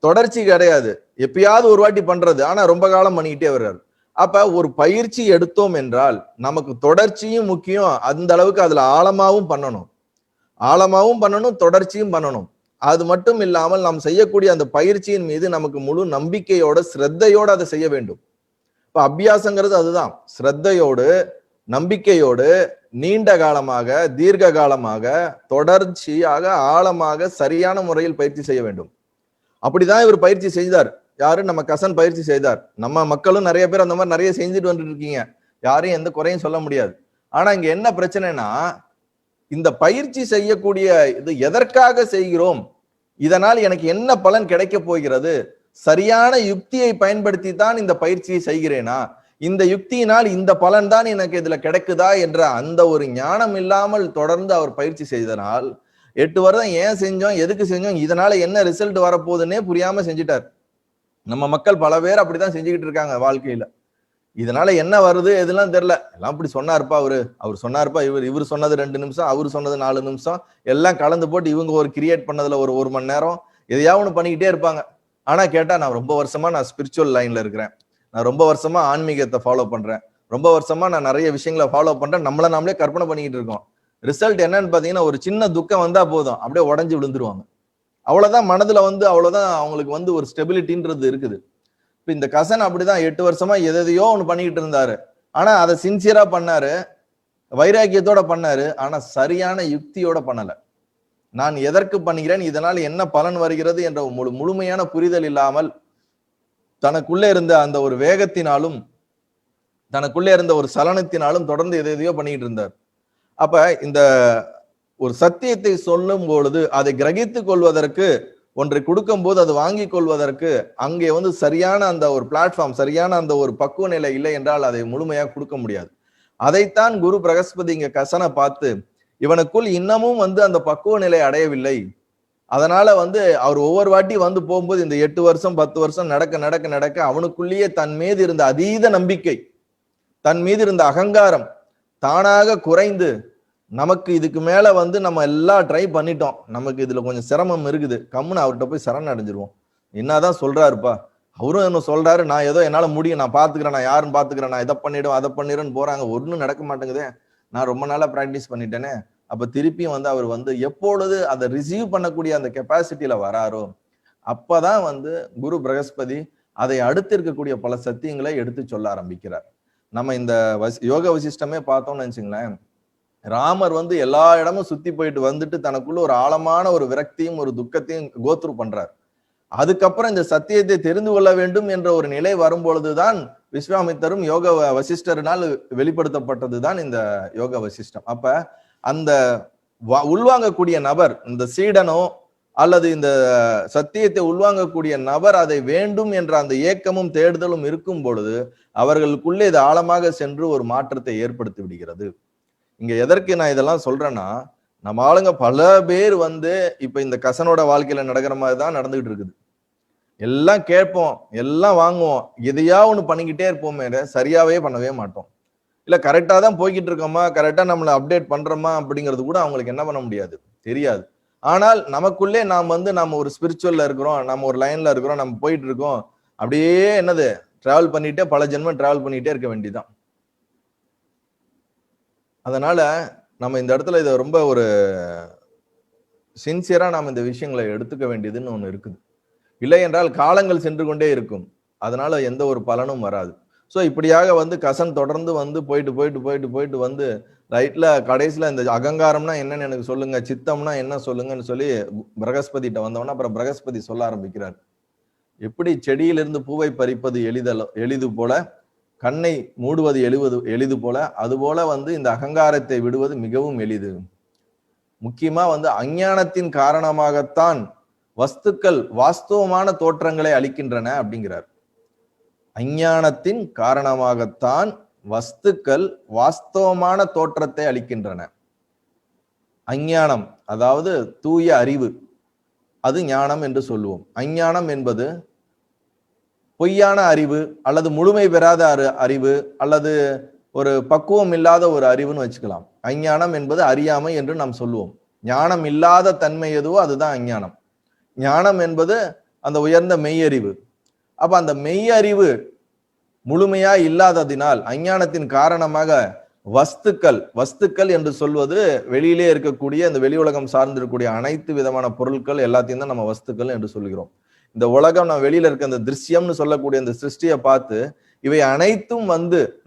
தொடர்ச்சி கிடையாது, எப்பயாவது ஒரு வாட்டி பண்றது, ஆனா ரொம்ப காலம் பண்ணிக்கிட்டே வர்றாரு. அப்ப ஒரு பயிற்சி எடுத்தோம் என்றால் நமக்கு தொடர்ச்சியும் முக்கியம், அந்த அளவுக்கு அதுல ஆழமாவும் பண்ணணும், தொடர்ச்சியும் பண்ணணும். அது மட்டும் இல்லாமல் நாம் செய்யக்கூடிய அந்த பயிற்சியின் மீது நமக்கு முழு நம்பிக்கையோட ஸ்ரத்தையோடு அதை செய்ய வேண்டும். இப்ப அபியாசங்கிறது அதுதான், ஸ்ரத்தையோடு நம்பிக்கையோடு நீண்ட காலமாக தீர்க்க காலமாக தொடர்ச்சியாக ஆழமாக சரியான முறையில் பயிற்சி செய்ய வேண்டும். அப்படிதான் இவர் பயிற்சி செய்தார். யாரு, நம்ம கசன் பயிற்சி செய்தார். நம்ம மக்களும் நிறைய பேர் அந்த மாதிரி நிறைய செஞ்சுட்டு வந்துட்டு இருக்கீங்க, யாரையும் எந்த குறையும் சொல்ல முடியாது. ஆனா இங்க என்ன பிரச்சனைனா, இந்த பயிற்சி செய்யக்கூடிய இது எதற்காக செய்கிறோம், இதனால் எனக்கு என்ன பலன் கிடைக்க போகிறது, சரியான யுக்தியை பயன்படுத்தி தான் இந்த பயிற்சியை செய்கிறேனா, இந்த யுக்தியினால் இந்த பலன் தான் எனக்கு இதுல கிடைக்குதா என்ற அந்த ஒரு ஞானம் இல்லாமல் தொடர்ந்து அவர் பயிற்சி செய்தனால் 8 வருடம் ஏன் செஞ்சோம், எதுக்கு செஞ்சோம், இதனால என்ன ரிசல்ட் வரப்போகுதுன்னே புரியாம செஞ்சுட்டார். நம்ம மக்கள் பல பேர் அப்படிதான் செஞ்சுக்கிட்டு இருக்காங்க வாழ்க்கையில. இதனால என்ன வருது எதுலாம் தெரியல, எல்லாம் இப்படி சொன்னாருப்பா அவர் சொன்னாருப்பா, இவர் சொன்னது 2 நிமிஷம், அவர் சொன்னது 4 நிமிஷம், எல்லாம் கலந்து போட்டு இவங்க ஒரு கிரியேட் பண்ணதுல ஒரு 1 மணி நேரம் எதையாவது ஒண்ணு பண்ணிக்கிட்டே இருப்பாங்க. ஆனா கேட்டா நான் ரொம்ப வருஷமா நான் ஸ்பிரிச்சுவல் லைன்ல இருக்கிறேன், நான் ரொம்ப வருஷமா ஆன்மீகத்தை ஃபாலோ பண்றேன், ரொம்ப வருஷமா நான் நிறைய விஷயங்களை ஃபாலோ பண்றேன், நம்மள நாமளே கற்பனை பண்ணிக்கிட்டு இருக்கோம். ரிசல்ட் என்னன்னு பாத்தீங்கன்னா ஒரு சின்ன துக்கம் வந்தா போதும் அப்படியே உடஞ்சு விழுந்துருவாங்க. அவ்வளவுதான் மனதுல அவ்வளவுதான் அவங்களுக்கு ஒரு ஸ்டெபிலிட்டின்றது இருக்குது. இப்ப இந்த கசன் அப்படிதான் 8 வருஷமா எதையோ ஒண்ணு பண்ணிக்கிட்டு இருந்தாரு. ஆனா அதை சின்சியரா பண்ணாரு, வைராக்கியத்தோட பண்ணாரு. ஆனா சரியான யுக்தியோட பண்ணல. நான் எதற்கு பண்ணுகிறேன், இதனால் என்ன பலன் வருகிறது என்ற முழுமையான புரிதல் இல்லாமல் தனக்குள்ளே இருந்த அந்த ஒரு வேகத்தினாலும் தனக்குள்ளே இருந்த ஒரு சலனத்தினாலும் தொடர்ந்து எதையோ பண்ணிட்டு இருந்தார். அப்ப இந்த ஒரு சத்தியத்தை சொல்லும் பொழுது அதை கிரகித்துக் கொள்வதற்கு ஒன்றை கொடுக்கும் போது அது வாங்கி கொள்வதற்கு அங்கே சரியான அந்த ஒரு பிளாட்ஃபார்ம், சரியான அந்த ஒரு பக்குவ நிலை இல்லை என்றால் அதை முழுமையாக கொடுக்க முடியாது. அதைத்தான் குரு பிரகஸ்பதி இங்க கசனை பார்த்து இவனுக்குள் இன்னமும் அந்த பக்குவ நிலை அடையவில்லை, அதனால அவர் ஒவ்வொரு வாட்டி போகும்போது இந்த 8 வருஷம் 10 வருஷம் நடக்க நடக்க நடக்க அவனுக்குள்ளேயே தன் மீது இருந்த அதீத நம்பிக்கை, தன் மீது இருந்த அகங்காரம் தானாக குறைந்து, நமக்கு இதுக்கு மேல நம்ம எல்லாம் ட்ரை பண்ணிட்டோம், நமக்கு இதுல கொஞ்சம் சிரமம் இருக்குது, கம்முன்னு அவர்கிட்ட போய் சரண் அடைஞ்சிருவோம், என்னதான் சொல்றாருப்பா, அவரும் என்ன சொல்றாரு, நான் ஏதோ என்னால முடியும், நான் பாத்துக்கிறேன், நான் யாருன்னு பாத்துக்கிறேன், நான் இதை பண்ணிடுவேன் அதை பண்ணிடுன்னு போறாங்க, ஒன்னும் நடக்க மாட்டேங்குதே, நான் ரொம்ப நாளா பிராக்டிஸ் பண்ணிட்டேனே. அப்ப திருப்பியும் அவர் எப்பொழுது அதை ரிசீவ் பண்ணக்கூடிய அந்த கெப்பாசிட்டியில வராரோ அப்பதான் குரு பிரகஸ்பதி அதை அடுத்து இருக்கக்கூடிய பல சத்தியங்களை எடுத்து சொல்ல ஆரம்பிக்கிறார். நம்ம இந்த யோக வசிஷ்டமே பார்த்தோம்னு நினைச்சுங்களேன், ராமர் எல்லா இடமும் சுத்தி போயிட்டு வந்துட்டு தனக்குள்ள ஒரு ஆழமான ஒரு விரக்தியும் ஒரு துக்கத்தையும் கோத்ரூ பண்றார். அதுக்கப்புறம் இந்த சத்தியத்தை தெரிந்து கொள்ள வேண்டும் என்ற ஒரு நிலை வரும்பொழுதுதான் விஸ்வாமித்தரும் யோக வசிஷ்டரினால் வெளிப்படுத்தப்பட்டதுதான் இந்த யோக வசிஷ்டம். அப்ப அந்த உள்வாங்கக்கூடிய நபர், இந்த சீடனோ அல்லது இந்த சத்தியத்தை உள்வாங்கக்கூடிய நபர் அதை வேண்டும் என்ற அந்த ஏக்கமும் தேடுதலும் இருக்கும் பொழுது அவர்களுக்குள்ளே இது ஆழமாக சென்று ஒரு மாற்றத்தை ஏற்படுத்தி விடுகிறது. இங்க எதற்கு நான் இதெல்லாம் சொல்றேன்னா, நம்ம ஆளுங்க பல பேர் இப்ப இந்த கசனோட வாழ்க்கையில நடக்கிற மாதிரி தான் நடந்துகிட்டு இருக்குது. எல்லாம் கேட்போம், எல்லாம் வாங்குவோம், எதையா ஒண்ணு பண்ணிக்கிட்டே இருப்போமே, சரியாவே பண்ணவே மாட்டோம். இல்ல கரெக்டா தான் போய்கிட்டு இருக்கோமா, கரெக்டா நம்மளை அப்டேட் பண்றோமா அப்படிங்கிறது கூட அவங்களுக்கு என்ன பண்ண முடியாது, தெரியாது. ஆனால் நமக்குள்ளே நம்ம ஒரு ஸ்பிரிச்சுவல்ல இருக்கிறோம், நம்ம ஒரு லைன்ல இருக்கிறோம், நம்ம போயிட்டு இருக்கோம், அப்படியே டிராவல் பண்ணிட்டே பல ஜென்மம் டிராவல் பண்ணிட்டே இருக்க வேண்டியதான். அதனால நம்ம இந்த இடத்துல இதை ரொம்ப ஒரு சின்சியரா நாம இந்த விஷயங்களை எடுத்துக்க வேண்டியதுன்னு ஒண்ணு இருக்குது. இல்லை என்றால் காலங்கள் சென்று கொண்டே இருக்கும், அதனால எந்த ஒரு பலனும் வராது. ஸோ இப்படியாக கசன் தொடர்ந்து போயிட்டு போயிட்டு போயிட்டு போயிட்டு ரைட்ல கடைசியில இந்த அகங்காரம்னா என்னன்னு எனக்கு சொல்லுங்க, சித்தம்னா என்ன சொல்லுங்கன்னு சொல்லி பிரகஸ்பதிட்ட வந்தோம்னா அப்புறம் பிரகஸ்பதி சொல்ல ஆரம்பிக்கிறார். எப்படி செடியிலிருந்து பூவை பறிப்பது எளிது போல, கண்ணை மூடுவது எளிது போல, அது போல இந்த அகங்காரத்தை விடுவது மிகவும் எளிது. முக்கியமா அஞ்ஞானத்தின் காரணமாகத்தான் வஸ்துக்கள் வாஸ்தவமான தோற்றங்களை அளிக்கின்றன அப்படிங்கிறார். அஞ்ஞானத்தின் காரணமாகத்தான் வஸ்துக்கள் வாஸ்தவமான தோற்றத்தை அளிக்கின்றன. அஞ்ஞானம் அதாவது தூய அறிவு, அது ஞானம் என்று சொல்லுவோம். அஞ்ஞானம் என்பது பொய்யான அறிவு அல்லது முழுமை பெறாத அறிவு அல்லது ஒரு பக்குவம் இல்லாத ஒரு அறிவுன்னு வச்சுக்கலாம். அஞ்ஞானம் என்பது அறியாமை என்று நாம் சொல்லுவோம். ஞானம் இல்லாத தன்மை எதுவோ அதுதான் அஞ்ஞானம். ஞானம் என்பது அந்த உயர்ந்த மெய்யறிவு. அப்ப அந்த மெய்யறிவு முழுமையா இல்லாததினால் அஞ்ஞானத்தின் காரணமாக வஸ்துக்கள் என்று சொல்வது வெளியிலே இருக்கக்கூடிய அந்த வெளி உலகம் சார்ந்திருக்கக்கூடிய அனைத்து விதமான பொருட்கள் எல்லாத்தையும் தான் நம்ம வஸ்துக்கள் என்று சொல்கிறோம். இந்த உலகம் நம்ம வெளியில இருக்க அந்த திருஷ்யம்னு சொல்லக்கூடிய அந்த சிருஷ்டியை பார்த்து இவை அனைத்தும்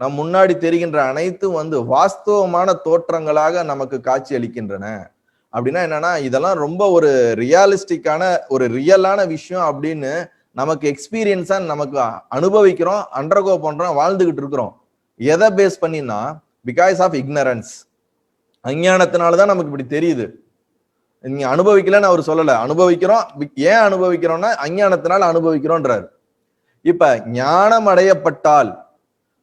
நம் முன்னாடி தெரிகின்ற அனைத்தும் வாஸ்தவமான தோற்றங்களாக நமக்கு காட்சி அளிக்கின்றன. அப்படின்னா என்னன்னா, இதெல்லாம் ரொம்ப ஒரு ரியலிஸ்டிக்கான ஒரு ரியலான விஷயம் அப்படின்னு நமக்கு எக்ஸ்பீரியன்ஸா நமக்கு அனுபவிக்கிறோம், அண்டர்கோ பண்றோம், வாழ்ந்துகிட்டு இருக்கிறோம். எதை பேஸ் பண்ணினா பிகாஸ் ஆஃப் இக்னரன்ஸ், அஞ்ஞானத்தினாலதான் நமக்கு இப்படி தெரியுது. நீங்க அனுபவிக்கலன்னு அவர் சொல்லல, அனுபவிக்கிறோம். ஏன் அனுபவிக்கிறோம்னா அஞ்ஞானத்தினால் அனுபவிக்கிறோன்றார். இப்ப ஞானம் அடையப்பட்டால்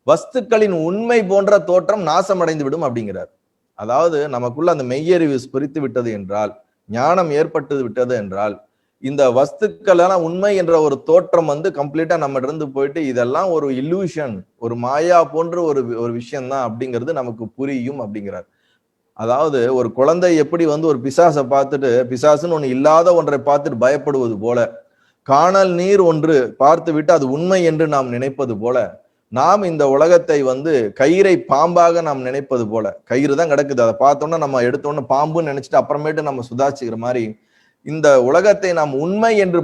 வஸ்துக்களின் உண்மை போன்ற தோற்றம் நாசம் அடைந்து விடும் அப்படிங்கிறார். அதாவது நமக்குள்ள அந்த மெய்யறிவு ஸ்பிரித்து விட்டது என்றால், ஞானம் ஏற்பட்டு விட்டது என்றால், இந்த வஸ்துக்கள் எல்லாம் உண்மை என்ற ஒரு தோற்றம் வந்து கம்ப்ளீட்டா நம்ம இருந்து போயிட்டு இதெல்லாம் ஒரு இல்லூஷன், ஒரு மாயா போன்ற ஒரு ஒரு விஷயம் தான் அப்படிங்கிறது நமக்கு புரியும் அப்படிங்கிறார். அதாவது ஒரு குழந்தை எப்படி வந்து ஒரு பிசாசை பார்த்துட்டு பிசாசுன்னு ஒண்ணு இல்லாத ஒன்றை பார்த்துட்டு பயப்படுவது போல, காணல் நீர் ஒன்று பார்த்து விட்டு அது உண்மை என்று நாம் நினைப்பது போல, நாம் இந்த உலகத்தை வந்து கயிறை பாம்பாக நாம் நினைப்பது போல, கயிறு தான் கிடக்குது, அதை பார்த்தோம்னா நம்ம எடுத்தோன்னு பாம்புன்னு நினைச்சிட்டு அப்புறமேட்டு நம்ம சுதாச்சிக்கிற மாதிரி இந்த உலகத்தை நாம் உண்மை என்று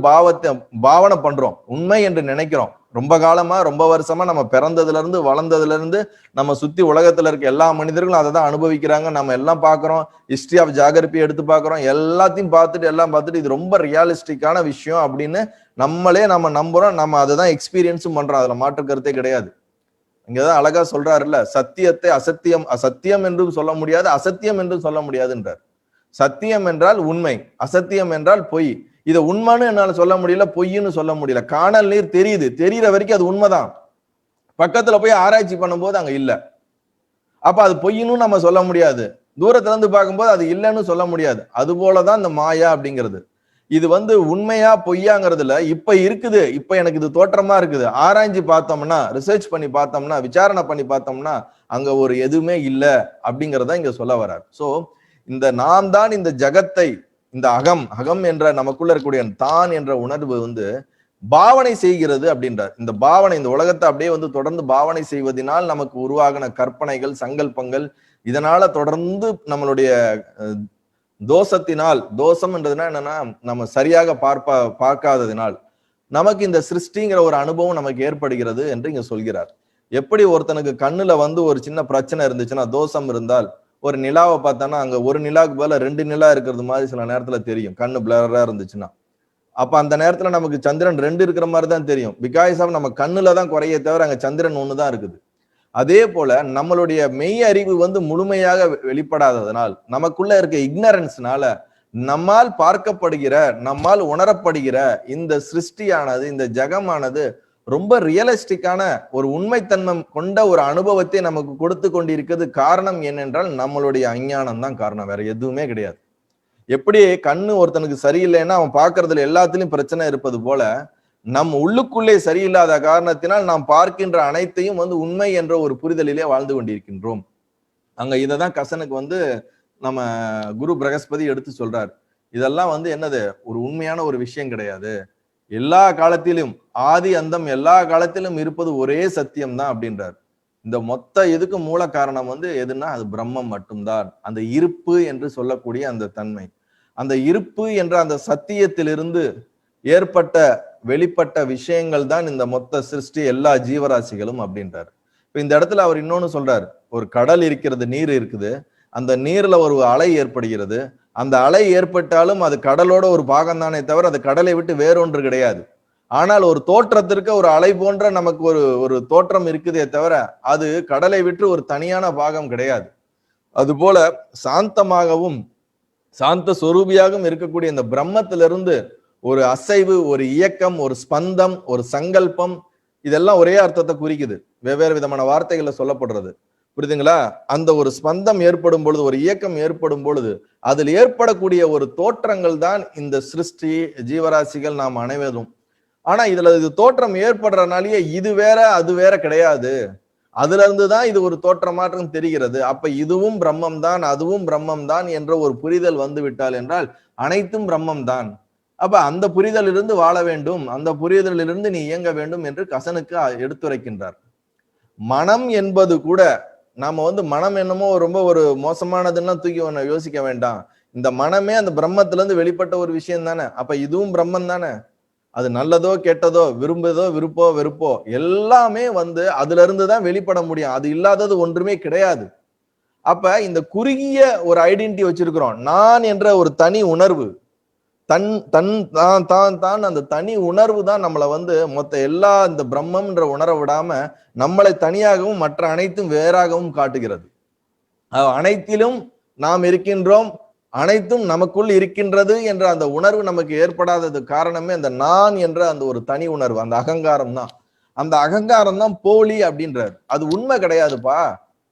பாவனை பண்றோம், உண்மை என்று நினைக்கிறோம். ரொம்ப காலமா ரொம்ப வருஷமா நம்ம பிறந்ததுல இருந்து வளர்ந்ததுல இருந்து நம்ம சுத்தி உலகத்துல இருக்க எல்லா மனிதர்களும் அதை தான் அனுபவிக்கிறாங்க. நம்ம எல்லாம் பார்க்கிறோம், ஹிஸ்டரி ஆஃப் ஜாகிரபி எடுத்து பார்க்கிறோம், எல்லாத்தையும் பார்த்துட்டு எல்லாம் பார்த்துட்டு இது ரொம்ப ரியலிஸ்டிக்கான விஷயம் அப்படின்னு நம்மளே நம்ம நம்புறோம். நம்ம அதை தான் எக்ஸ்பீரியன்ஸும் பண்றோம், அதுல மாற்று கருத்தே கிடையாது. இங்கதான் அழகா சொல்றாருல்ல, சத்தியத்தை அசத்தியம் அசத்தியம் என்றும் சொல்ல முடியாது, அசத்தியம் என்றும் சொல்ல முடியாதுன்றார். சத்தியம் என்றால் உண்மை, அசத்தியம் என்றால் பொய். இதை உண்மைன்னு என்னால சொல்ல முடியல, பொய்ன்னு சொல்ல முடியல. காணல் நீர் தெரியுது, தெரியுற வரைக்கும் அது உண்மைதான். பக்கத்துல போய் ஆராய்ச்சி பண்ணும்போது அங்க இல்ல, அப்ப அது பொய்ன்னு நம்ம சொல்ல முடியாது. தூரத்துல இருந்து பார்க்கும்போது அது இல்லைன்னு சொல்ல முடியாது. அது போலதான் இந்த மாயா அப்படிங்கிறது. இது வந்து உண்மையா பொய்யாங்கிறதுல இப்ப இருக்குது, இப்ப எனக்கு இது தோற்றமா இருக்குது. ஆராய்ச்சி பார்த்தோம்னா, ரிசர்ச் பண்ணி பார்த்தோம்னா, விசாரணை பண்ணி பார்த்தோம்னா அங்க ஒரு எதுவுமே இல்லை அப்படிங்கிறத இங்க சொல்ல வர்றார். சோ இந்த நாம் தான் இந்த ஜகத்தை, இந்த அகம் அகம் என்ற நமக்குள்ள இருக்கக்கூடிய தான் என்ற உணர்வு வந்து பாவனை செய்கிறது அப்படின்றார். இந்த பாவனை, இந்த உலகத்தை அப்படியே வந்து தொடர்ந்து பாவனை செய்வதனால் நமக்கு உருவாகின கற்பனைகள், சங்கல்பங்கள், இதனால தொடர்ந்து நம்மளுடைய தோஷத்தினால், தோஷம் என்றதுனா என்னன்னா நம்ம சரியாக பார்க்காததினால் நமக்கு இந்த சிருஷ்டிங்கிற ஒரு அனுபவம் நமக்கு ஏற்படுகிறது என்று இங்க சொல்கிறார். எப்படி ஒருத்தனுக்கு கண்ணுல வந்து ஒரு சின்ன பிரச்சனை இருந்துச்சுன்னா, தோஷம் இருந்தால் ஒரு நிலாவை பார்த்தானா அங்க ஒரு நிலாவுக்கு பதிலா 2 நிலா இருக்கிறது மாதிரி சில நேரத்துல தெரியும், கண்ணு பிளரா இருந்துச்சுன்னா. அப்ப அந்த நேரத்துல நமக்கு சந்திரன் 2 இருக்கிற மாதிரி தான் தெரியும். பிகாஸ் ஆஃப் நம்ம கண்ணுல தான் குறைய தவிர அங்க சந்திரன் 1 தான் இருக்குது. அதே போல நம்மளுடைய மெய் அறிவு வந்து முழுமையாக வெளிப்படாததனால், நமக்குள்ள இருக்க இக்னரன்ஸ்னால நம்மால் பார்க்கப்படுகிற, நம்மால் உணரப்படுகிற இந்த சிருஷ்டியானது, இந்த ஜகமானது ரொம்ப ரியலிஸ்டிக்கான ஒரு உண்மைத்தன்மை கொண்ட ஒரு அனுபவத்தை நமக்கு கொடுத்து கொண்டிருக்கிறது. காரணம் என்னென்றால் நம்மளுடைய அஞ்ஞானம் தான் காரணம், வேற எதுவுமே கிடையாது. எப்படி கண்ணு ஒருத்தனுக்கு சரியில்லைன்னா அவன் பார்க்கறதுல எல்லாத்துலயும் பிரச்சனை இருப்பது போல, நம் உள்ளுக்குள்ளே சரியில்லாத காரணத்தினால் நாம் பார்க்கின்ற அனைத்தையும் வந்து உண்மை என்ற ஒரு புரிதலிலே வாழ்ந்து கொண்டிருக்கின்றோம். அங்க இததான் கசனுக்கு வந்து நம்ம குரு பிரகஸ்பதி எடுத்து சொல்றார். இதெல்லாம் வந்து என்னது, ஒரு உண்மையான ஒரு விஷயம் கிடையாது. எல்லா காலத்திலும் ஆதி அந்தம் எல்லா காலத்திலும் இருப்பது ஒரே சத்தியம் தான் அப்படின்றார். இந்த மொத்த இதுக்கு மூல காரணம் வந்து எதுன்னா அது பிரம்மம் மட்டும்தான். அந்த இருப்பு என்று சொல்லக்கூடிய அந்த தன்மை, அந்த இருப்பு என்ற அந்த சத்தியத்திலிருந்து ஏற்பட்ட வெளிப்பட்ட விஷயங்கள் தான் இந்த மொத்த சிருஷ்டி, எல்லா ஜீவராசிகளும் அப்படின்றார். இப்ப இந்த இடத்துல அவர் இன்னொன்னு சொல்றாரு, ஒரு கடல் இருக்கிறது, நீர் இருக்குது, அந்த நீர்ல ஒரு அலை ஏற்படுகிறது. அந்த அலை ஏற்பட்டாலும் அது கடலோட ஒரு பாகம் தானே தவிர அது கடலை விட்டு வேறொன்று கிடையாது. ஆனால் ஒரு தோற்றத்திற்கு ஒரு அலை போன்ற நமக்கு ஒரு ஒரு தோற்றம் இருக்குதே தவிர அது கடலை விட்டு ஒரு தனியான பாகம் கிடையாது. அதுபோல சாந்தமாகவும் சாந்த சொரூபியாகவும் இருக்கக்கூடிய இந்த பிரம்மத்திலிருந்து ஒரு அசைவு, ஒரு இயக்கம், ஒரு ஸ்பந்தம், ஒரு சங்கல்பம், இதெல்லாம் ஒரே அர்த்தத்தை குறிக்குது, வெவ்வேறு விதமான வார்த்தைகள்ல சொல்லப்படுறது. புரியுதுங்களா? அந்த ஒரு ஸ்பந்தம் ஏற்படும் பொழுது, ஒரு இயக்கம் ஏற்படும் பொழுது அதில் ஏற்படக்கூடிய ஒரு தோற்றங்கள் தான் இந்த சிருஷ்டி, ஜீவராசிகள், நாம் அனைவரும். ஆனா இதுல இது தோற்றம் ஏற்படுறதுனாலயே இது வேற அது வேற கிடையாது, அதுல இருந்துதான் இது ஒரு தோற்ற மாற்றம் தெரிகிறது. அப்ப இதுவும் பிரம்மம் தான், அதுவும் பிரம்மம் தான் என்ற ஒரு புரிதல் வந்து விட்டால் என்றால் அனைத்தும் பிரம்மம் தான். அப்ப அந்த புரிதலிலிருந்து வாழ வேண்டும், அந்த புரிதலிலிருந்து நீ இயங்க வேண்டும் என்று கசனுக்கு எடுத்துரைக்கின்றார். மனம் என்பது கூட நாம வந்து மனம் என்னமோ ரொம்ப ஒரு மோசமானதுன்னா தூக்கி யோசிக்க வேண்டாம். இந்த மனமே அந்த பிரம்மத்துல இருந்து வெளிப்பட்ட ஒரு விஷயம் தானே. அப்ப இதுவும் பிரம்மம் தானே. அது நல்லதோ கெட்டதோ, விரும்புதோ விருப்போ வெறுப்போ, எல்லாமே வந்து அதுல இருந்து தான் வெளிப்பட முடியும். அது இல்லாதது ஒன்றுமே கிடையாது. அப்ப இந்த குறுகிய ஒரு ஐடென்டிட்டி வச்சிருக்கிறோம், நான் என்ற ஒரு தனி உணர்வு, தன் தன் தான் தான் தான் அந்த தனி உணர்வு தான் நம்மளை வந்து மொத்த எல்லா இந்த பிரம்மம்ன்ற உணர விடாம நம்மளை தனியாகவும் மற்ற அனைத்தும் வேறாகவும் காட்டுகிறது. அனைத்திலும் நாம் இருக்கின்றோம், அனைத்தும் நமக்குள் இருக்கின்றது என்ற அந்த உணர்வு நமக்கு ஏற்படாதது காரணமே அந்த நான் என்ற அந்த ஒரு தனி உணர்வு, அந்த அகங்காரம் தான். அந்த அகங்காரம் தான் போலி அப்படின்றார். அது உண்மை கிடையாதுப்பா,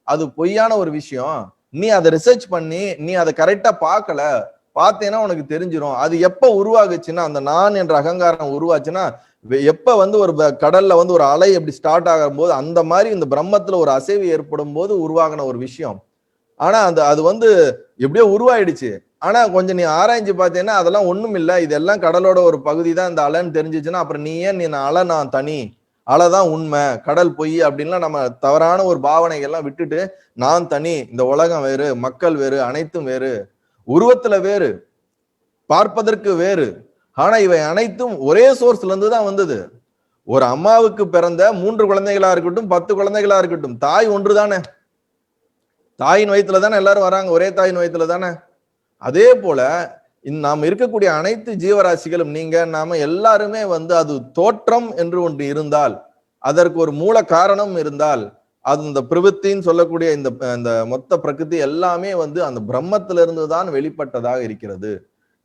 அது பொய்யான ஒரு விஷயம். நீ அதை ரிசர்ச் பண்ணி நீ அதை கரெக்டா பார்க்கல, பார்த்தேன்னா உனக்கு தெரிஞ்சிடும். அது எப்ப உருவாகுச்சுன்னா, அந்த நான் என்ற அகங்காரம் உருவாச்சுன்னா, எப்ப வந்து ஒரு கடல்ல வந்து ஒரு அலை எப்படி ஸ்டார்ட் ஆகும் போது அந்த மாதிரி இந்த பிரம்மத்துல ஒரு அசைவு ஏற்படும் போது உருவாகின ஒரு விஷயம். ஆனா அது வந்து எப்படியோ உருவாயிடுச்சு. ஆனா கொஞ்சம் நீ ஆராய்ஞ்சு பார்த்தீங்கன்னா அதெல்லாம் ஒண்ணும் இல்ல, இதெல்லாம் கடலோட ஒரு பகுதி தான் இந்த அலைன்னு தெரிஞ்சிச்சுன்னா, அப்புறம் நீ ஏன் நீ அலை நான் தனி, அலைதான் உண்மை, கடல் பொய் அப்படின்லாம் நம்ம தவறான ஒரு பாவனைகள்லாம் விட்டுட்டு, நான் தனி, இந்த உலகம் வேறு, மக்கள் வேறு, அனைத்தும் வேறு, உருவத்துல வேறு, பார்ப்பதற்கு வேறு, ஆனா இவை அனைத்தும் ஒரே சோர்ஸ்ல இருந்து தான் வந்தது. ஒரு அம்மாவுக்கு பிறந்த 3 குழந்தைகளா இருக்கட்டும், 10 குழந்தைகளா இருக்கட்டும், தாய் ஒன்று தானே. தாயின் வயிற்றுல தானே எல்லாரும் வராங்க, ஒரே தாயின் வயிற்றுல தானே. அதே போல நாம் இருக்கக்கூடிய அனைத்து ஜீவராசிகளும், நீங்க நாம எல்லாருமே வந்து அது தோற்றம் என்று ஒன்று இருந்தால், அதற்கு ஒரு மூல காரணம் இருந்தால், அது இந்த பிரவித்தின்னு சொல்லக்கூடிய இந்த மொத்த பிரகிருதி எல்லாமே வந்து அந்த பிரம்மத்திலிருந்து தான் வெளிப்பட்டதாக இருக்கிறது.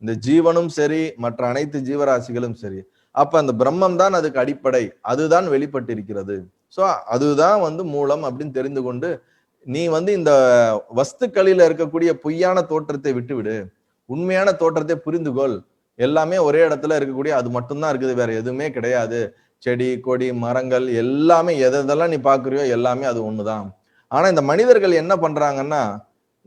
இந்த ஜீவனும் சரி, மற்ற அனைத்து ஜீவராசிகளும் சரி. அப்ப அந்த பிரம்மம் தான் அதுக்கு அடிப்படை, அதுதான் வெளிப்பட்டிருக்கிறது. சோ அதுதான் வந்து மூலம் அப்படின்னு தெரிந்து கொண்டு, நீ வந்து இந்த வஸ்துக்களில இருக்கக்கூடிய பொய்யான தோற்றத்தை விட்டுவிடு, உண்மையான தோற்றத்தை புரிந்து கொள். எல்லாமே ஒரே இடத்துல இருக்கக்கூடிய அது மட்டும்தான் இருக்குது, வேற எதுவுமே கிடையாது. செடி கொடி மரங்கள் எல்லாமே எதெல்லாம் நீ பாக்குறியோ எல்லாமே அது ஒண்ணுதான். ஆனா இந்த மனிதர்கள் என்ன பண்றாங்கன்னா,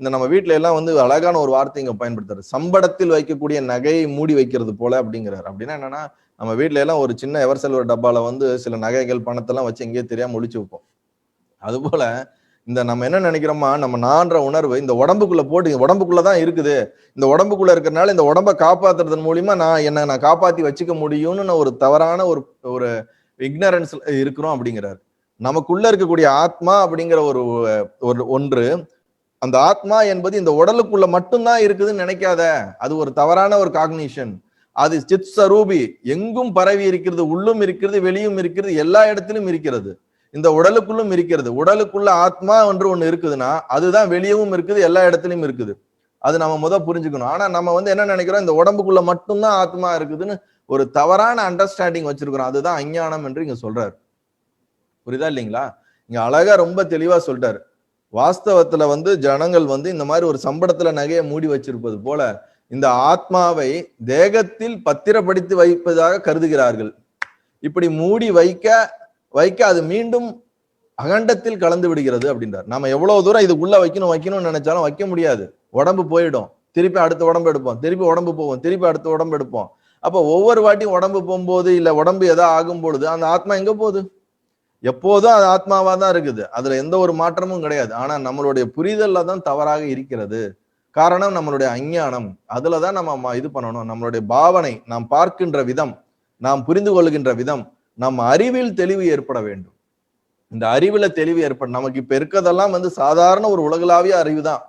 இந்த நம்ம வீட்டுல எல்லாம் வந்து அழகான ஒரு வார்த்தை இங்க பயன்படுத்துறாரு, சம்படத்தில் வைக்கக்கூடிய நகையை மூடி வைக்கிறது போல அப்படிங்கிறாரு. அப்படின்னா என்னன்னா, நம்ம வீட்டுல எல்லாம் ஒரு சின்ன எவர்செல்வர் டப்பால வந்து சில நகைகள் பணத்தெல்லாம் வச்சு எங்கேயே தெரியாம ஒளிச்சு வைப்போம். அது போல இந்த நம்ம என்ன நினைக்கிறோமா, நம்ம நான்ற உணர்வு இந்த உடம்புக்குள்ள போட்டு, உடம்புக்குள்ளதான் இருக்குது, இந்த உடம்புக்குள்ள இருக்கிறனால இந்த உடம்ப காப்பாத்துறதன் மூலியமா நான் காப்பாத்தி வச்சுக்க முடியும்னு ஒரு தவறான ஒரு இக்னரன்ஸ் இருக்கிறோம் அப்படிங்கிறாரு. நமக்குள்ள இருக்கக்கூடிய ஆத்மா அப்படிங்கிற ஒரு ஒன்று, அந்த ஆத்மா என்பது இந்த உடலுக்குள்ள மட்டும்தான் இருக்குதுன்னு நினைக்காத, அது ஒரு தவறான ஒரு காக்னிஷன். அது சித் ஸ்வரூபி, எங்கும் பரவி இருக்கிறது, உள்ளும் இருக்கிறது, வெளியும் இருக்கிறது, எல்லா இடத்திலும் இருக்கிறது, இந்த உடலுக்குள்ளும் இருக்கிறது. உடலுக்குள்ள ஆத்மா என்று ஒண்ணு இருக்குதுன்னா அதுதான் வெளியவும் இருக்குது, எல்லா இடத்துலயும் இருக்குது. அது நம்ம புரிஞ்சுக்கணும். ஆனா நம்ம வந்து என்ன நினைக்கிறோம், இந்த உடம்புக்குள்ள மட்டும்தான் ஆத்மா இருக்குதுன்னு ஒரு தவறான அண்டர்ஸ்டாண்டிங் வச்சிருக்கிறோம். அதுதான் அஞ்ஞானம் என்று இங்க சொல்றாரு. புரியுதா இல்லைங்களா? இங்க அழகா ரொம்ப தெளிவா சொல்லிட்டாரு. வாஸ்தவத்துல வந்து ஜனங்கள் வந்து இந்த மாதிரி ஒரு சம்படத்துல நகையை மூடி வச்சிருப்பது போல இந்த ஆத்மாவை தேகத்தில் பத்திரப்படுத்தி வைப்பதாக கருதுகிறார்கள். இப்படி மூடி வைக்க வைக்க அது மீண்டும் அகண்டத்தில் கலந்து விடுகிறது அப்படின்றார். நாம எவ்வளவு தூரம் இதுக்குள்ள வைக்கணும்னு நினைச்சாலும் வைக்க முடியாது. உடம்பு போயிடும், திருப்பி அடுத்த உடம்பு எடுப்போம், திருப்பி உடம்பு போவோம், திருப்பி அடுத்த உடம்பு எடுப்போம். அப்ப ஒவ்வொரு வாட்டியும் உடம்பு போகும்போது இல்ல உடம்பு எதாவது ஆகும் பொழுது அந்த ஆத்மா எங்க போகுது? எப்போதும் அது ஆத்மாவா தான் இருக்குது, அதுல எந்த ஒரு மாற்றமும் கிடையாது. ஆனா நம்மளுடைய புரிதல்ல தான் தவறாக இருக்கிறது. காரணம் நம்மளுடைய அஞ்ஞானம். அதுலதான் நம்ம இது பண்ணணும். நம்மளுடைய பாவனை, நாம் பார்க்கின்ற விதம், நாம் புரிந்து கொள்கின்ற விதம், நம்ம அறிவில் தெளிவு ஏற்பட வேண்டும். இந்த அறிவுல தெளிவு ஏற்படும். நமக்கு இப்ப இருக்கிறதெல்லாம் வந்து சாதாரண ஒரு உலகளாவிய அறிவு தான்.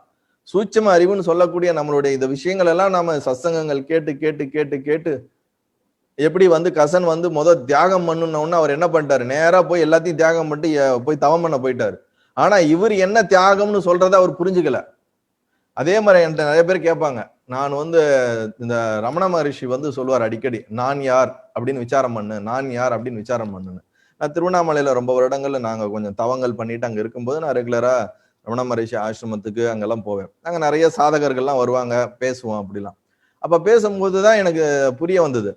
சூட்சும அறிவுன்னு சொல்லக்கூடிய நம்மளுடைய இந்த விஷயங்கள் எல்லாம் நாம சத்சங்கங்கள் கேட்டு கேட்டு கேட்டு கேட்டு எப்படி வந்து கசன் வந்து தியாகம் பண்ணணும்னு அவர் என்ன பண்ணிட்டாரு, நேரா போய் எல்லாத்தையும் தியாகம் பண்ணிட்டு போய் தவம் பண்ண போயிட்டாரு. ஆனா இவர் என்ன தியாகம்னு சொல்றத அவர் புரிஞ்சுக்கல. அதே மாதிரி என்கிட்ட நிறைய பேர் கேட்பாங்க, நான் வந்து இந்த ரமண மகரிஷி வந்து சொல்லுவார் அடிக்கடி, நான் யார் அப்படின்னு விசாரம் பண்ணு, நான் யார் அப்படின்னு விசாரம் பண்ணுன்னு. நான் திருவண்ணாமலையில ரொம்ப வருடங்கள்ல நாங்க கொஞ்சம் தவங்கள் பண்ணிட்டு அங்க இருக்கும்போது நான் ரெகுலரா ரமண மகரிஷி ஆசிரமத்துக்கு அங்கெல்லாம் போவேன். அங்க நிறைய சாதகர்கள்லாம் வருவாங்க, பேசுவோம் அப்படிலாம். அப்ப பேசும்போதுதான் எனக்கு புரிய வந்தது.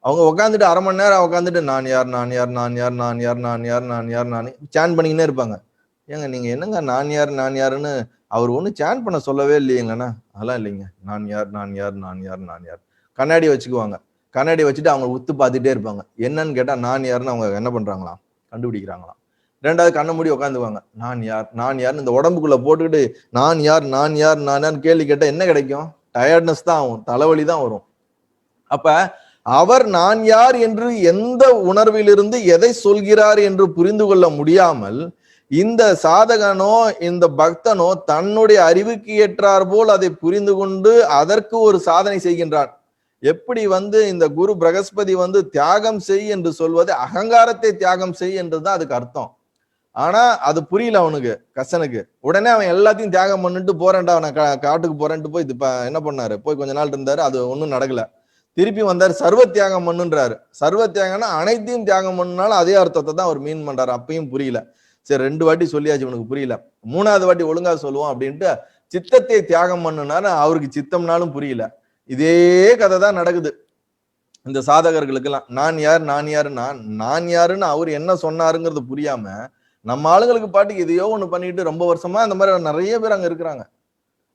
அவங்க உட்காந்துட்டு அரை மணி நேரம் உட்காந்துட்டு நான் யார் நான் யார் நான் யார் நான் யார் நான் யார் நான் யார் நான் சேன் பண்ணிக்கினே இருப்பாங்க. ஏங்க நீங்க என்னங்க நான் யார் நான் யாருன்னு அவர் ஒன்றும் சேன் பண்ண சொல்லவே இல்லைங்களா? அதெல்லாம் இல்லைங்க, நான் யார் நான் யார் நான் யார் நான் யார். கண்ணாடி வச்சுக்குவாங்க, கண்ணாடி வச்சுட்டு அவங்க உத்து பார்த்துட்டே இருப்பாங்க. என்னன்னு கேட்டா நான் யாருன்னு அவங்க என்ன பண்றாங்களாம், கண்டுபிடிக்கிறாங்களாம். ரெண்டாவது கண்ணை மூடி உட்காந்துவாங்க, நான் யார் நான் யாருன்னு இந்த உடம்புக்குள்ள போட்டுக்கிட்டு நான் யார் நான் யார் நான் யார் கேள்வி கேட்டா என்ன கிடைக்கும்? டயர்ட்னஸ் தான் ஆகும், தலைவலி தான் வரும். அப்ப அவர் நான் யார் என்று எந்த உணர்விலிருந்து எதை சொல்கிறார் என்று புரிந்து கொள்ள முடியாமல் இந்த சாதகனோ இந்த பக்தனோ தன்னுடைய அறிவுக்கு ஏற்றார் போல் அதை புரிந்து கொண்டு அதற்கு ஒரு சாதனை செய்கின்றான். எப்படி வந்து இந்த குரு பிரகஸ்பதி வந்து தியாகம் செய் என்று சொல்வது அகங்காரத்தை தியாகம் செய் என்றுதான் அதுக்கு அர்த்தம். ஆனா அது புரியல அவனுக்கு, கசனுக்கு. உடனே அவன் எல்லாத்தையும் தியாகம் பண்ணிட்டு போறேன்டா, நான் காட்டுக்கு போறேன்ட்டு போய் என்ன பண்ணாரு, போய் கொஞ்ச நாள் இருந்தாரு. அது ஒண்ணும் நடக்கல. திருப்பி வந்தாரு, சர்வ தியாகம் பண்ணுன்றாரு. சர்வ தியாகம்னா அனைத்தையும் தியாகம் பண்ணாலும் அதே அர்த்தத்தை தான் அவர் மீன் பண்றாரு. அப்பயும் புரியல. சரி 2 வாட்டி சொல்லியாச்சு, இவனுக்கு புரியல. 3வது வாட்டி ஒழுங்கா சொல்லுவோம் அப்படின்ட்டு சித்தத்தை தியாகம் பண்ணுனாரு. அவருக்கு சித்தம்னாலும் புரியல. இதே கதை தான் நடக்குது இந்த சாதகர்களுக்கெல்லாம். நான் யார் நான் யாருன்னா, நான் யாருன்னு அவர் என்ன சொன்னாருங்கிறது புரியாம நம்ம ஆளுங்களுக்கு பாட்டுக்கு எதையோ ஒண்ணு பண்ணிட்டு ரொம்ப வருஷமா அந்த மாதிரி நிறைய பேர் அங்க இருக்கிறாங்க.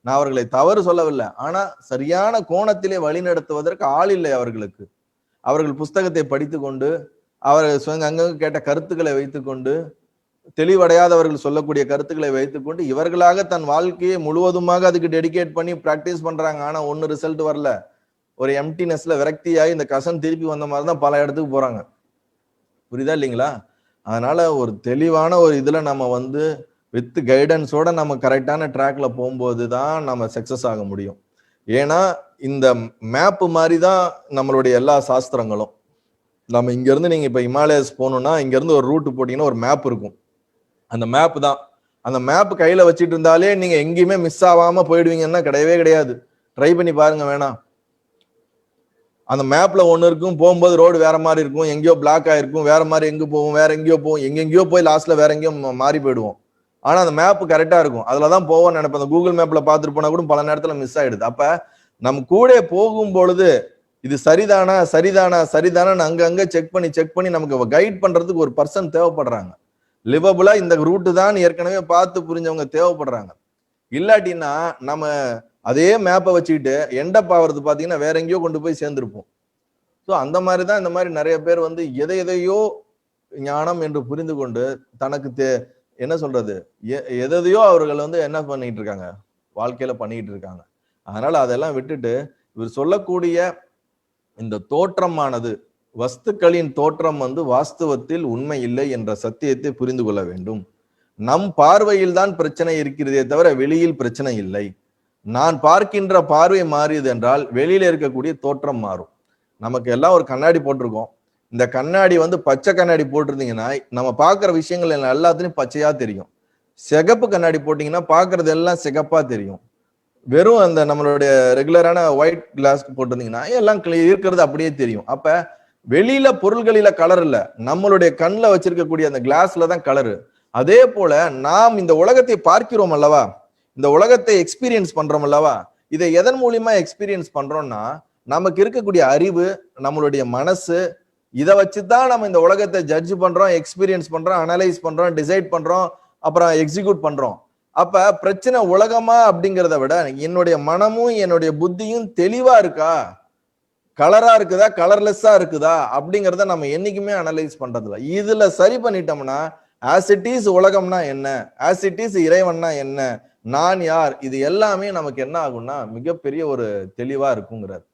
நான் அவர்களை தவறு சொல்லவில்லை. ஆனா சரியான கோணத்திலே வழி நடத்துவதற்கு ஆள் இல்லை அவர்களுக்கு. அவர்கள் புஸ்தகத்தை படித்து கொண்டு அவர்கள் அங்கங்க கேட்ட கருத்துக்களை வைத்துக்கொண்டு, தெளிவடையாதவர்கள் சொல்லக்கூடிய கருத்துக்களை வைத்துக்கொண்டு இவர்களாக தன் வாழ்க்கையை முழுவதுமாக அதுக்கு டெடிகேட் பண்ணி பிராக்டிஸ் பண்றாங்க. ஆனா ஒன்னு ரிசல்ட் வரல. ஒரு எம்டினஸ்ல விரக்தியாகி இந்த கசன் திருப்பி வந்த மாதிரி தான் பல இடத்துக்கு போறாங்க. புரியுதா இல்லைங்களா? அதனால ஒரு தெளிவான ஒரு இதுல நம்ம வந்து வித் கைடன்ஸோட நம்ம கரெக்டான ட்ராக்ல போகும்போது தான் நம்ம சக்சஸ் ஆக முடியும். ஏன்னா இந்த மேப் மாதிரி தான் நம்மளுடைய எல்லா சாஸ்திரங்களும். நம்ம இங்க இருந்து நீங்க இப்ப இமாலயஸ் போகணும்னா இங்க இருந்து ஒரு ரூட் போட்டீங்கன்னா ஒரு மேப் இருக்கும். அந்த மேப் தான். அந்த மேப் கையில வச்சுட்டு இருந்தாலே நீங்க எங்கேயுமே மிஸ் ஆகாம போயிடுவீங்கன்னா கிடையவே கிடையாது. ட்ரை பண்ணி பாருங்க வேணா. அந்த மேப்ல ஒண்ணு இருக்கும், போகும்போது ரோடு வேற மாதிரி இருக்கும், எங்கேயோ பிளாக் ஆயிருக்கும், வேற மாதிரி எங்க போவோம், வேற எங்கேயோ போவோம், எங்கெங்கயோ போய் லாஸ்ட்ல வேற எங்கேயோ மாறி போயிடுவோம். ஆனா அந்த மேப் கரெக்டா இருக்கும். அதுலதான் போவோம்னு நினைப்பேன். அந்த கூகுள் மேப்ல பாத்துட்டு போனா கூட பல நேரத்துல மிஸ் ஆயிடுது. அப்ப நம்ம கூட போகும் பொழுது இது சரிதானா சரிதானா சரிதானா அங்க செக் பண்ணி நமக்கு கைட் பண்றதுக்கு ஒரு பர்சன் தேவைப்படுறாங்க. லிவபுளா இந்த ரூட்டு தான் ஏற்கனவே பார்த்து புரிஞ்சவங்க தேவைப்படுறாங்க. இல்லாட்டின்னா நம்ம அதே மேப்பை வச்சுக்கிட்டு எண்டப் ஆகிறது பாத்தீங்கன்னா வேற எங்கேயோ கொண்டு போய் சேர்ந்திருப்போம். ஸோ அந்த மாதிரிதான் இந்த மாதிரி நிறைய பேர் வந்து எதையோ ஞானம் என்று புரிந்து கொண்டு தனக்கு என்ன சொல்றது எதையோ அவர்கள் வந்து என்ன பண்ணிட்டு இருக்காங்க, வாழ்க்கையில பண்ணிட்டு இருக்காங்க. அதனால அதெல்லாம் விட்டுட்டு இவர் சொல்லக்கூடிய இந்த தோற்றமானது வஸ்துக்களின் தோற்றம் வந்து வாஸ்தவத்தில் உண்மை இல்லை என்ற சத்தியத்தை புரிந்து கொள்ள வேண்டும். நம் பார்வையில் தான் பிரச்சனை இருக்கிறதே தவிர வெளியில் பிரச்சனை இல்லை. நான் பார்க்கின்ற பார்வை மாறியது என்றால் வெளியில இருக்கக்கூடிய தோற்றம் மாறும். நமக்கு எல்லாம் ஒரு கண்ணாடி போட்டிருக்கோம். இந்த கண்ணாடி வந்து பச்சை கண்ணாடி போட்டிருந்தீங்கன்னா நம்ம பார்க்குற விஷயங்கள் எல்லாத்துலயும் பச்சையா தெரியும். சிகப்பு கண்ணாடி போட்டீங்கன்னா பார்க்கறது எல்லாம் சிகப்பா தெரியும். வெறும் அந்த நம்மளுடைய ரெகுலரான ஒயிட் கிளாஸ் போட்டிருந்தீங்கன்னா எல்லாம் இருக்கிறது அப்படியே தெரியும். அப்ப வெளியில பொருள்களில கலர் இல்ல, நம்மளுடைய கண்ணில் வச்சிருக்கக்கூடிய அந்த கிளாஸ்ல தான் கலரு. அதே போல நாம் இந்த உலகத்தை பார்க்கிறோம் அல்லவா, இந்த உலகத்தை எக்ஸ்பீரியன்ஸ் பண்றோம் அல்லவா, இதை எதன் மூலியமா எக்ஸ்பீரியன்ஸ் பண்றோம்னா நமக்கு இருக்கக்கூடிய அறிவு, நம்மளுடைய மனசு, இதை வச்சுதான் நம்ம இந்த உலகத்தை ஜட்ஜ் பண்றோம், எக்ஸ்பீரியன்ஸ் பண்றோம், அனலைஸ் பண்றோம், டிசைட் பண்றோம், அப்புறம் எக்ஸிக்யூட் பண்றோம். அப்ப பிரச்சனை உலகமா அப்படிங்கிறத விட என்னுடைய மனமும் என்னுடைய புத்தியும் தெளிவா இருக்கா, கலரா இருக்குதா கலர்லெஸ்ஸா இருக்குதா அப்படிங்கிறத நம்ம என்னைக்குமே அனலைஸ் பண்றதில்ல. இதுல சரி பண்ணிட்டோம்னா ஆஸ் இட் இஸ் உலகம்னா என்ன, ஆஸ் இட் இஸ் இறைவன்னா என்ன, நான் யார், இது எல்லாமே நமக்கு என்ன ஆகும்னா மிகப்பெரிய ஒரு தெளிவா இருக்குங்கிறார்.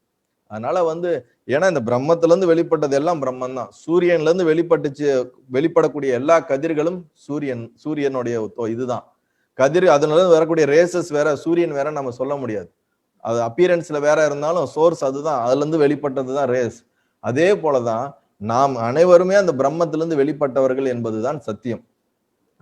அதனால வந்து ஏன்னா இந்த பிரம்மத்துல இருந்து வெளிப்பட்டது எல்லாம் பிரம்மன் தான். சூரியன்ல இருந்து வெளிப்படக்கூடிய எல்லா கதிர்களும் சூரியனுடைய இதுதான் கதிர். அதுல இருந்து வரக்கூடிய ரேசஸ் வேற, சூரியன் வேற நம்ம சொல்ல முடியாது. அது அப்பியரன்ஸ்ல வேற இருந்தாலும் சோர்ஸ் அதுதான், அதுல இருந்து வெளிப்பட்டதுதான் ரேஸ். அதே போலதான் நாம் அனைவருமே அந்த பிரம்மத்திலிருந்து வெளிப்பட்டவர்கள் என்பதுதான் சத்தியம்.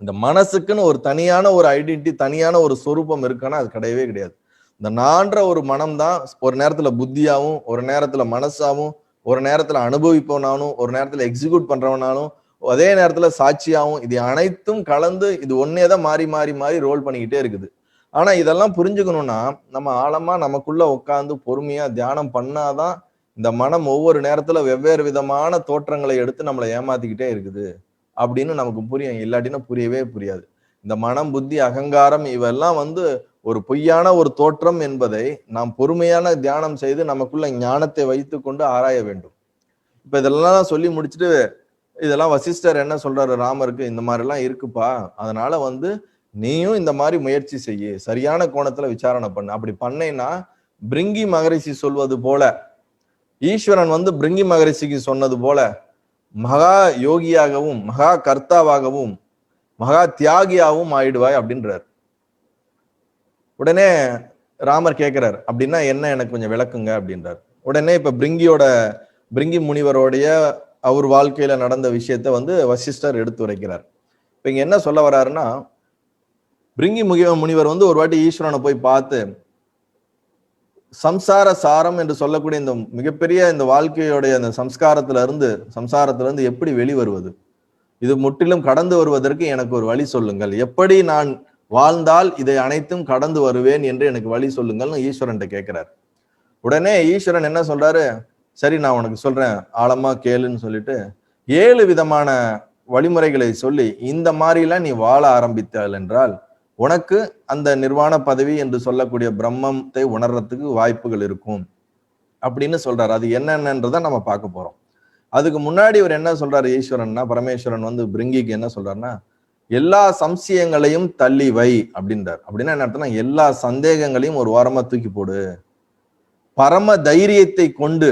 இந்த மனசுக்குன்னு ஒரு தனியான ஒரு ஐடென்டிட்டி, தனியான ஒரு சொரூபம் இருக்குன்னா அது கிடையவே கிடையாது. இந்த நான்ற ஒரு மனம் தான் ஒரு நேரத்துல புத்தியாவும், ஒரு நேரத்துல மனசாவும், ஒரு நேரத்துல அனுபவிப்பவனாலும், ஒரு நேரத்துல எக்ஸிக்யூட் பண்றவனாலும், அதே நேரத்துல சாட்சியாவும், இது அனைத்தும் கலந்து இது ஒன்னேதான் மாறி மாறி மாறி ரோல் பண்ணிக்கிட்டே இருக்குது. ஆனா இதெல்லாம் புரிஞ்சுக்கணும்னா நம்ம ஆழமா நமக்குள்ள உட்கார்ந்து பொறுமையா தியானம் பண்ணாதான் இந்த மனம் ஒவ்வொரு நேரத்துல வெவ்வேறு விதமான தோற்றங்களை எடுத்து நம்மளை ஏமாத்திக்கிட்டே இருக்குது அப்படின்னு நமக்கு புரியும். இல்லாட்டினா புரியவே புரியாது. இந்த மனம், புத்தி, அகங்காரம் இவெல்லாம் வந்து ஒரு பொய்யான ஒரு தோற்றம் என்பதை நாம் பொறுமையான தியானம் செய்து நமக்குள்ள ஞானத்தை வைத்து கொண்டு ஆராய வேண்டும். இப்ப இதெல்லாம் சொல்லி முடிச்சுட்டு இதெல்லாம் வசிஷ்டர் என்ன சொல்றாரு ராமருக்கு, இந்த மாதிரி எல்லாம் இருக்குப்பா, அதனால வந்து நீயும் இந்த மாதிரி முயற்சி செய்ய, சரியான கோணத்துல விசாரணை பண்ணு. அப்படி பண்ணேன்னா பிரிங்கி மகரிஷி சொல்வது போல, ஈஸ்வரன் வந்து பிரிங்கி மகரிஷிக்கு சொன்னது போல மகா யோகியாகவும் மகா கர்த்தாவாகவும் மகா தியாகியாகவும் ஆயிடுவாய் அப்படின்றார். உடனே ராமர் கேட்கிறார், அப்படின்னா என்ன, எனக்கு கொஞ்சம் விளக்குங்க அப்படின்றார். உடனே இப்ப பிரிங்கி முனிவருடைய அவர் வாழ்க்கையில நடந்த விஷயத்த வந்து வசிஷ்டர் எடுத்து உரைக்கிறார். இப்ப இங்க என்ன சொல்ல வர்றாருன்னா, பிரிங்கி முனிவர் வந்து ஒரு வாட்டி ஈஸ்வரனை போய் பார்த்து, சம்சார சாரம் என்று சொல்லக்கூடிய இந்த மிகப்பெரிய இந்த வாழ்க்கையோடைய அந்த சம்சாரத்துல இருந்து எப்படி வெளிவருவது, இது முற்றிலும் கடந்து வருவதற்கு எனக்கு ஒரு வழி சொல்லுங்கள், எப்படி நான் வாழ்ந்தால் இதை அனைத்தும் கடந்து வருவேன் என்று எனக்கு வழி சொல்லுங்கள்னு ஈஸ்வரன் கேட்கிறார். உடனே ஈஸ்வரன் என்ன சொல்றாரு, சரி நான் உனக்கு சொல்றேன், ஆழமா கேளுன்னு சொல்லிட்டு 7 விதமான வழிமுறைகளை சொல்லி, இந்த மாதிரிலாம் நீ வாழ ஆரம்பித்தாள் என்றால் உனக்கு அந்த நிர்வாண பதவி என்று சொல்லக்கூடிய பிரம்மத்தை உணர்றதுக்கு வாய்ப்புகள் இருக்கும் அப்படின்னு சொல்றாரு. அது என்னென்னன்றதை நம்ம பார்க்க போறோம். அதுக்கு முன்னாடி இவர் என்ன சொல்றாரு ஈஸ்வரன்னா, பரமேஸ்வரன் வந்து பிரிங்கிக்கு என்ன சொல்றாருன்னா, எல்லா சம்சயங்களையும் தள்ளி வை அப்படின்றார். அப்படின்னா என்ன அர்த்தம்னா, எல்லா சந்தேகங்களையும் ஒரு ஓரமா தூக்கி போடு, பரம தைரியத்தை கொண்டு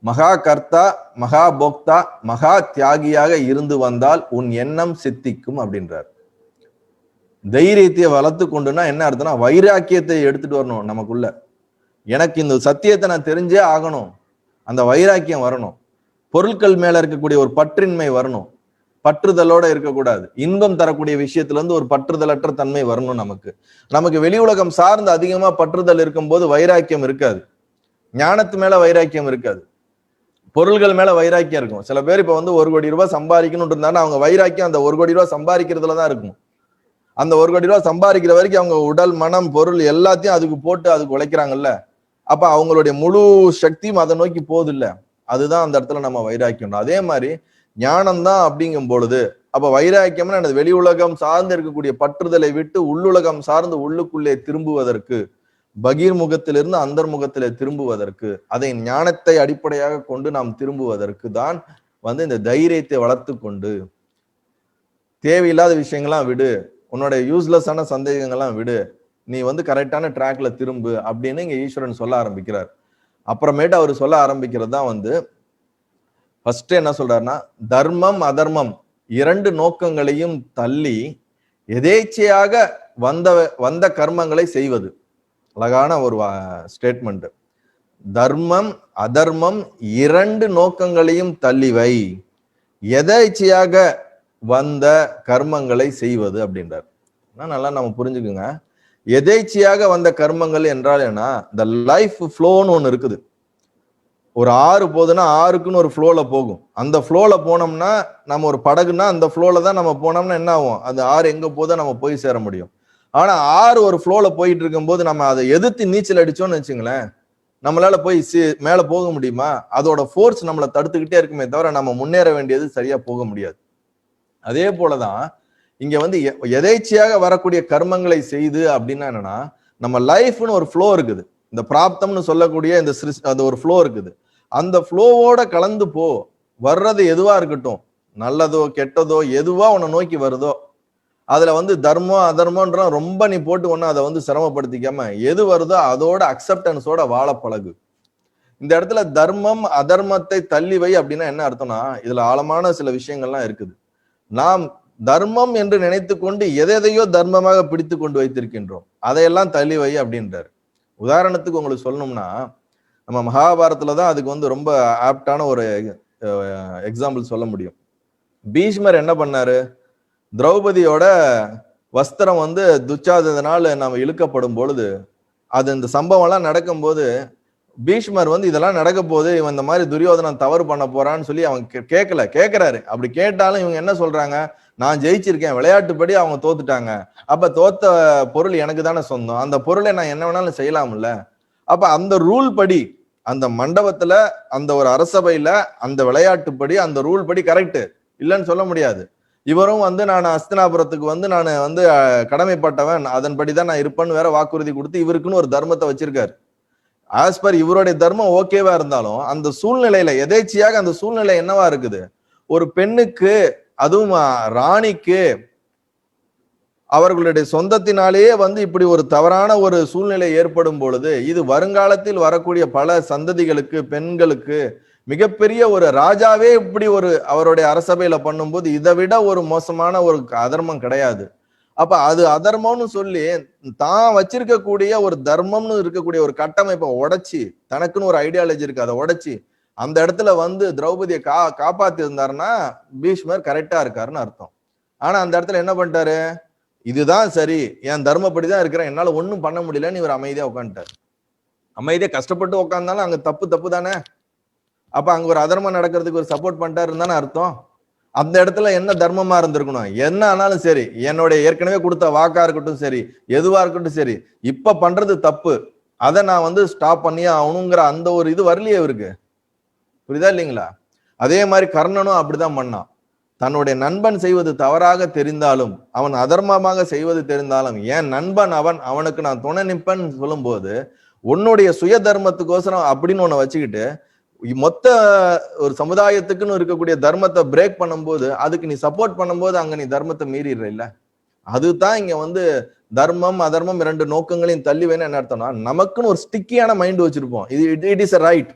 மகா கர்த்தா, மகா போக்தா, மகா தியாகியாக இருந்து வந்தால் உன் எண்ணம் சித்திக்கும் அப்படின்றார். தைரியத்தை வளர்த்து கொண்டுனா என்ன அர்த்தம்னா, வைராக்கியத்தை எடுத்துட்டு வரணும் நமக்குள்ள. எனக்கு இந்த சத்தியத்தை நான் தெரிஞ்சே ஆகணும், அந்த வைராக்கியம் வரணும். பொருட்கள் மேல இருக்கக்கூடிய ஒரு பற்றின்மை வரணும், பற்றுதலோட இருக்கக்கூடாது. இன்பம் தரக்கூடிய விஷயத்துல இருந்து ஒரு பற்றுதலற்ற தன்மை வரணும். நமக்கு வெளி உலகம் சார்ந்து அதிகமா பற்றுதல் இருக்கும்போது வைராக்கியம் இருக்காது, ஞானத்து மேல வைராக்கியம் இருக்காது, பொருள்கள் மேல வைராக்கியம் இருக்கும். சில பேர் இப்ப வந்து 1 கோடி ரூபாய் சம்பாதிக்கணும்னு இருந்தாலும் அவங்க வைராக்கியம் அந்த 1 கோடி ரூபாய் சம்பாதிக்கிறதுலதான் இருக்கும். அந்த 1 கோடி ரூபாய் சம்பாதிக்கிற வரைக்கும் அவங்க உடல், மனம், பொருள் எல்லாத்தையும் அதுக்கு போட்டு அதுக்கு உழைக்கிறாங்கல்ல. அப்ப அவங்களுடைய முழு சக்தியும் அதை நோக்கி போகுது இல்ல. அதுதான் அந்த இடத்துல நம்ம வைராக்கியம். அதே மாதிரி ஞானம் தான் அப்படிங்கும் பொழுது, அப்ப வைராக்கியம்னா எனது வெளி உலகம் சார்ந்து இருக்கக்கூடிய பற்றுதலை விட்டு உள்ளுலகம் சார்ந்து உள்ளுக்குள்ளே திரும்புவதற்கு, பகிர்முகத்திலிருந்து அந்தர்முகத்திலே திரும்புவதற்கு, அதை ஞானத்தை அடிப்படையாக கொண்டு நாம் திரும்புவதற்கு தான் வந்து இந்த தைரியத்தை வளர்த்து கொண்டு, தேவையில்லாத விஷயங்கள்லாம் விடு, உன்னோட யூஸ்லெஸ்ஸான சந்தேகங்கள்லாம் விடு, நீ வந்து கரெக்டான ட்ராக்ல திரும்பு அப்படின்னு இங்க ஈஸ்வரன் சொல்ல ஆரம்பிக்கிறார். அப்புறமேட்டு அவர் சொல்ல ஆரம்பிக்கிறது தான் வந்து ஃபர்ஸ்ட் என்ன சொல்றாருன்னா, தர்மம் அதர்மம் 2 நோக்கங்களையும் தள்ளி எதேச்சையாக வந்த கர்மங்களை செய்வது. அழகான ஒரு ஸ்டேட்மெண்ட். தர்மம் அதர்மம் 2 நோக்கங்களையும் தள்ளிவை, எதேச்சையாக வந்த கர்மங்களை செய்வது அப்படின்றார். நல்லா நம்ம புரிஞ்சுக்குங்க. எதேச்சையாக வந்த கர்மங்கள் என்றால் என்ன, இந்த லைஃப் ஃப்ளோன்னு ஒண்ணு இருக்குது. ஒரு ஆறு போகுதுன்னா ஆறுக்குன்னு ஒரு ஃப்ளோல போகும். அந்த ஃப்ளோல போனோம்னா, நம்ம ஒரு படகுன்னா அந்த ஃப்ளோல தான் நம்ம போனோம்னா என்ன ஆகும், அந்த ஆறு எங்க போதோ நம்ம போய் சேர முடியும். ஆனா ஆறு ஒரு ஃப்ளோல போயிட்டு இருக்கும் போது நம்ம அதை எதிர்த்து நீச்சல் அடிச்சோம்னு வச்சுங்களேன், நம்மளால போய் மேல போக முடியுமா? அதோட ஃபோர்ஸ் நம்மளை தடுத்துக்கிட்டே இருக்குமே தவிர நம்ம முன்னேற வேண்டியது சரியா போக முடியாது. அதே போலதான் இங்க வந்து எதேச்சையாக வரக்கூடிய கர்மங்களை செய்து அப்படின்னா என்னன்னா, நம்ம லைஃப்னு ஒரு ஃப்ளோ இருக்குது, இந்த பிராப்தம்னு சொல்லக்கூடிய இந்த அது ஒரு ஃப்ளோ இருக்குது. அந்த ஃப்ளோவோட கலந்து போ, வர்றது எதுவா இருக்கட்டும், நல்லதோ கெட்டதோ எதுவா உன்னை நோக்கி வருதோ, அதுல வந்து தர்மம் அதர்மன்ற ரொம்ப நீ போட்டு ஒண்ணு அதை வந்து சிரமப்படுத்திக்காம எது வருதோ அதோட அக்செப்டன்ஸோட வாழ பழகு. இந்த இடத்துல தர்மம் அதர்மத்தை தள்ளி வை அப்படின்னா என்ன அர்த்தம்னா, இதுல ஆழமான சில விஷயங்கள்லாம் இருக்குது. நாம் தர்மம் என்று நினைத்து கொண்டு எதையோ தர்மமாக பிடித்து கொண்டு வைத்திருக்கின்றோம், அதையெல்லாம் தள்ளி வை அப்படின்றாரு. உதாரணத்துக்கு உங்களுக்கு சொல்லணும்னா, நம்ம மகாபாரதத்துலதான் அதுக்கு வந்து ரொம்ப ஆப்டான ஒரு எக்ஸாம்பிள் சொல்ல முடியும். பீஷ்மர் என்ன பண்ணாரு, திரௌபதியோட வஸ்திரம் வந்து துச்சாதனால நம்ம இழுக்கப்படும் பொழுது, அது இந்த சம்பவம் எல்லாம் நடக்கும் போது பீஷ்மர் வந்து இதெல்லாம் நடக்க போது, இவன் இந்த மாதிரி துரியோதனன் தவறு பண்ண போறான்னு சொல்லி அவன் கேட்கிறாரு. அப்படி கேட்டாலும் இவங்க என்ன சொல்றாங்க, நான் ஜெயிச்சிருக்கேன், விளையாட்டுப்படி அவங்க தோத்துட்டாங்க, அப்ப தோத்த பொருள் எனக்கு தானே சொந்தம், அந்த பொருளை நான் என்ன வேணாலும் செய்யலாம்ல. அப்ப அந்த ரூல் படி, அந்த மண்டபத்துல, அந்த ஒரு அரசபையில அந்த விளையாட்டுப்படி அந்த ரூல் படி கரெக்ட் இல்லைன்னு சொல்ல முடியாது. இவரும் வந்து நான் அஸ்தினாபுரத்துக்கு வந்து நான் வந்து கடமைப்பட்டவன், அதன்படிதான் நான் இருப்பேன்னு வேற வாக்குறுதி கொடுத்து இவருக்குன்னு ஒரு தர்மத்தை வச்சிருக்காரு. ஆஸ் பர் இவருடைய தர்மம் ஓகேவா இருந்தாலும் அந்த சூழ்நிலையில எதேச்சையாக அந்த சூழ்நிலை என்னவா இருக்குது, ஒரு பெண்ணுக்கு, அதுவும் ராணிக்கு அவர்களுடைய சொந்தத்தினாலேயே வந்து இப்படி ஒரு தவறான ஒரு சூழ்நிலை ஏற்படும் பொழுது, இது வருங்காலத்தில் வரக்கூடிய பல சந்ததிகளுக்கு, பெண்களுக்கு மிகப்பெரிய ஒரு ராஜாவே இப்படி ஒரு அவருடைய அரசபையில பண்ணும்போது இதை விட ஒரு மோசமான ஒரு அதர்மம் கிடையாது. அப்ப அது அதர்மம்னு சொல்லி தான் வச்சிருக்கக்கூடிய ஒரு தர்மம்னு இருக்கக்கூடிய ஒரு கட்டமைப்பை உடைச்சி, தனக்குன்னு ஒரு ஐடியாலஜி இருக்கு, அதை உடைச்சி அந்த இடத்துல வந்து திரௌபதியை காப்பாத்தி இருந்தாருன்னா பீஷ்மர் கரெக்டா இருக்காருன்னு அர்த்தம். ஆனா அந்த இடத்துல என்ன பண்ணிட்டாரு, இதுதான் சரி, என் தர்மப்படிதான் இருக்கிறேன், என்னால ஒண்ணும் பண்ண முடியலன்னு இவர் அமைதியா உட்காந்துட்டாரு. அமைதியா கஷ்டப்பட்டு உட்கார்ந்தாலும் அங்க தப்பு தப்பு தானே. அப்ப அங்க ஒரு அதர்மம் நடக்கிறதுக்கு ஒரு சப்போர்ட் பண்ணிட்டாருன்னு தானே அர்த்தம். அந்த இடத்துல என்ன தர்மமா இருந்திருக்கணும், என்ன ஆனாலும் சரி, என்னுடைய ஏற்கனவே கொடுத்த வாக்கா இருக்கட்டும் சரி, எதுவா இருக்கட்டும் சரி, இப்ப பண்றது தப்பு, அதை நான் வந்து ஸ்டாப் பண்ணியே ஆகணுங்கிற அந்த ஒரு இது வரலையே இவருக்கு. புரியுதா இல்லைங்களா? அதே மாதிரி கர்ணனும் அப்படிதான் பண்ணான். தன்னுடைய நண்பன் செய்வது தவறாக தெரிந்தாலும், அவன் அதர்மமாக செய்வது தெரிந்தாலும், என் நண்பன் அவன், அவனுக்கு நான் துணை நிற்பேன்னு சொல்லும் போது, உன்னுடைய சுய தர்மத்துக்கோசரம் அப்படின்னு ஒண்ண வச்சுக்கிட்டு மொத்த ஒரு சமுதாயத்துக்குன்னு இருக்கக்கூடிய தர்மத்தை பிரேக் பண்ணும்போது, அதுக்கு நீ சப்போர்ட் பண்ணும்போது அங்க நீ தர்மத்தை மீறிடுற இல்ல. அதுதான் இங்க வந்து தர்மம் அதர்மம் இரண்டு நோக்கங்களையும் தள்ளி வேணும். என்ன அர்த்தம்னா, நமக்குன்னு ஒரு ஸ்டிக்கியான மைண்ட் வச்சிருப்போம். It is right.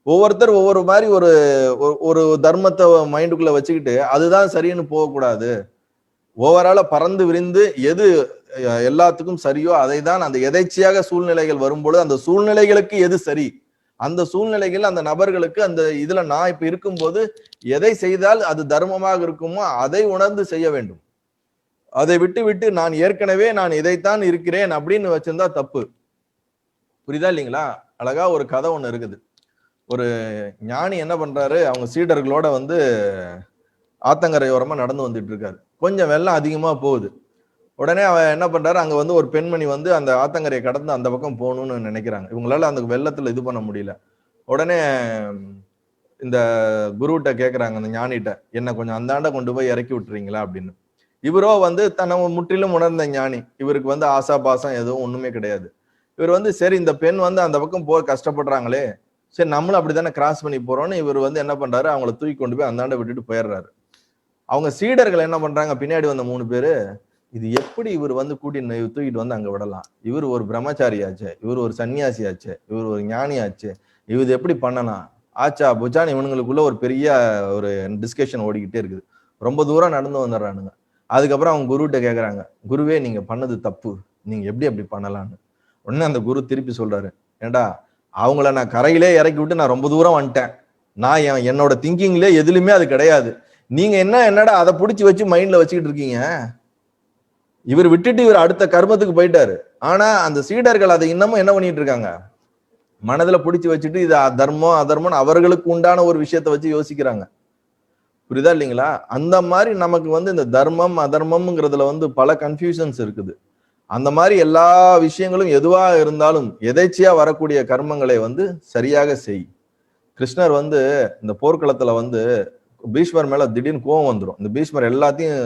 ஒவ்வொருத்தர் ஒவ்வொரு மாதிரி ஒரு ஒரு தர்மத்தை மைண்டுக்குள்ள வச்சுக்கிட்டு அதுதான் சரின்னு போகக்கூடாது. ஓவரால பறந்து விரிந்து எது எல்லாத்துக்கும் சரியோ அதை தான், அந்த எதேச்சையாக சூழ்நிலைகள் வரும்பொழுது அந்த சூழ்நிலைகளுக்கு எது சரி, அந்த சூழ்நிலைகள் அந்த நபர்களுக்கு அந்த இதுல நான் இப்ப இருக்கும்போது எதை செய்தால் அது தர்மமாக இருக்குமோ அதை உணர்ந்து செய்ய வேண்டும். அதை விட்டு விட்டு நான் ஏற்கனவே நான் இதைத்தான் இருக்கிறேன் அப்படின்னு வச்சிருந்தா தப்பு. புரியுதா இல்லைங்களா? அழகா ஒரு கதை ஒண்ணு இருக்குது. ஒரு ஞானி என்ன பண்றாரு, அவங்க சீடர்களோட வந்து ஆத்தங்கரையோரமா நடந்து வந்துட்டு இருக்காரு. கொஞ்சம் வெள்ளம் அதிகமா போகுது. உடனே அவன் என்ன பண்றாரு, அங்க வந்து ஒரு பெண்மணி வந்து அந்த ஆத்தங்கரையை கடந்து அந்த பக்கம் போகணும்னு நினைக்கிறாங்க. இவங்களால அந்த வெள்ளத்துல இது பண்ண முடியல. உடனே இந்த குருகிட்ட கேட்கறாங்க, அந்த ஞானிகிட்ட, என்ன கொஞ்சம் அந்தாண்ட கொண்டு போய் இறக்கி விட்டுறீங்களா அப்படின்னு. இவரோ வந்து தன்னை முற்றிலும் உணர்ந்த ஞானி. இவருக்கு வந்து ஆசா பாசம் எதுவும் ஒண்ணுமே கிடையாது. இவர் வந்து சரி இந்த பெண் வந்து அந்த பக்கம் போக கஷ்டப்படுறாங்களே, சரி நம்மளும் அப்படித்தானே கிராஸ் பண்ணி போறோம்னு இவர் வந்து என்ன பண்றாரு, அவங்கள தூக்கி கொண்டு போய் அந்தாண்ட விட்டுட்டு போயிடுறாரு. அவங்க சீடர்கள் என்ன பண்றாங்க, பின்னாடி வந்த 3 பேரு, இது எப்படி இவர் வந்து தூக்கிட்டு வந்து அங்க விடலாம், இவர் ஒரு பிரம்மச்சாரியாச்சே, இவர் ஒரு சன்னியாசியாச்சே, இவர் ஒரு ஞானியாச்சே, இவர் எப்படி பண்ணலாம், ஆச்சா புச்சான்னு இவனுங்களுக்குள்ள ஒரு பெரிய ஒரு டிஸ்கஷன் ஓடிக்கிட்டே இருக்குது. ரொம்ப தூரம் நடந்து வந்துடுறானுங்க. அதுக்கப்புறம் அவங்க குருகிட்ட கேட்கறாங்க, குருவே நீங்க பண்ணது தப்பு, நீங்க எப்படி அப்படி பண்ணலான்னு. உடனே அந்த குரு திருப்பி சொல்றாரு, ஏண்டா அவங்கள நான் கரையிலே இறக்கி விட்டு நான் ரொம்ப தூரம் வந்துட்டேன், நான் என்னோட திங்கிங்ல எதுலையுமே அது கிடையாது, நீங்க என்னடா அதை பிடிச்சி வச்சு மைண்ட்ல வச்சுக்கிட்டு இருக்கீங்க. இவர் விட்டுட்டு இவர் அடுத்த கர்மத்துக்கு போயிட்டாரு. ஆனா அந்த சீடர்கள் அதை இன்னமும் என்ன பண்ணிட்டு இருக்காங்க, மனதுல பிடிச்சி வச்சுட்டு இது தர்மம் அதர்மம் அவர்களுக்கு உண்டான ஒரு விஷயத்த வச்சு யோசிக்கிறாங்க. புரியுதா இல்லைங்களா? அந்த மாதிரி நமக்கு வந்து இந்த தர்மம் அதர்மம்ங்கிறதுல வந்து பல கன்ஃபியூஷன்ஸ் இருக்குது. அந்த மாதிரி எல்லா விஷயங்களும் எதுவா இருந்தாலும் எதேச்சையா வரக்கூடிய கர்மங்களை வந்து சரியாக செய். கிருஷ்ணர் வந்து இந்த போர்க்களத்துல வந்து பீஷ்மர் மேல திடீர்னு கோவம் வந்துடும். இந்த பீஷ்மர் எல்லாத்தையும்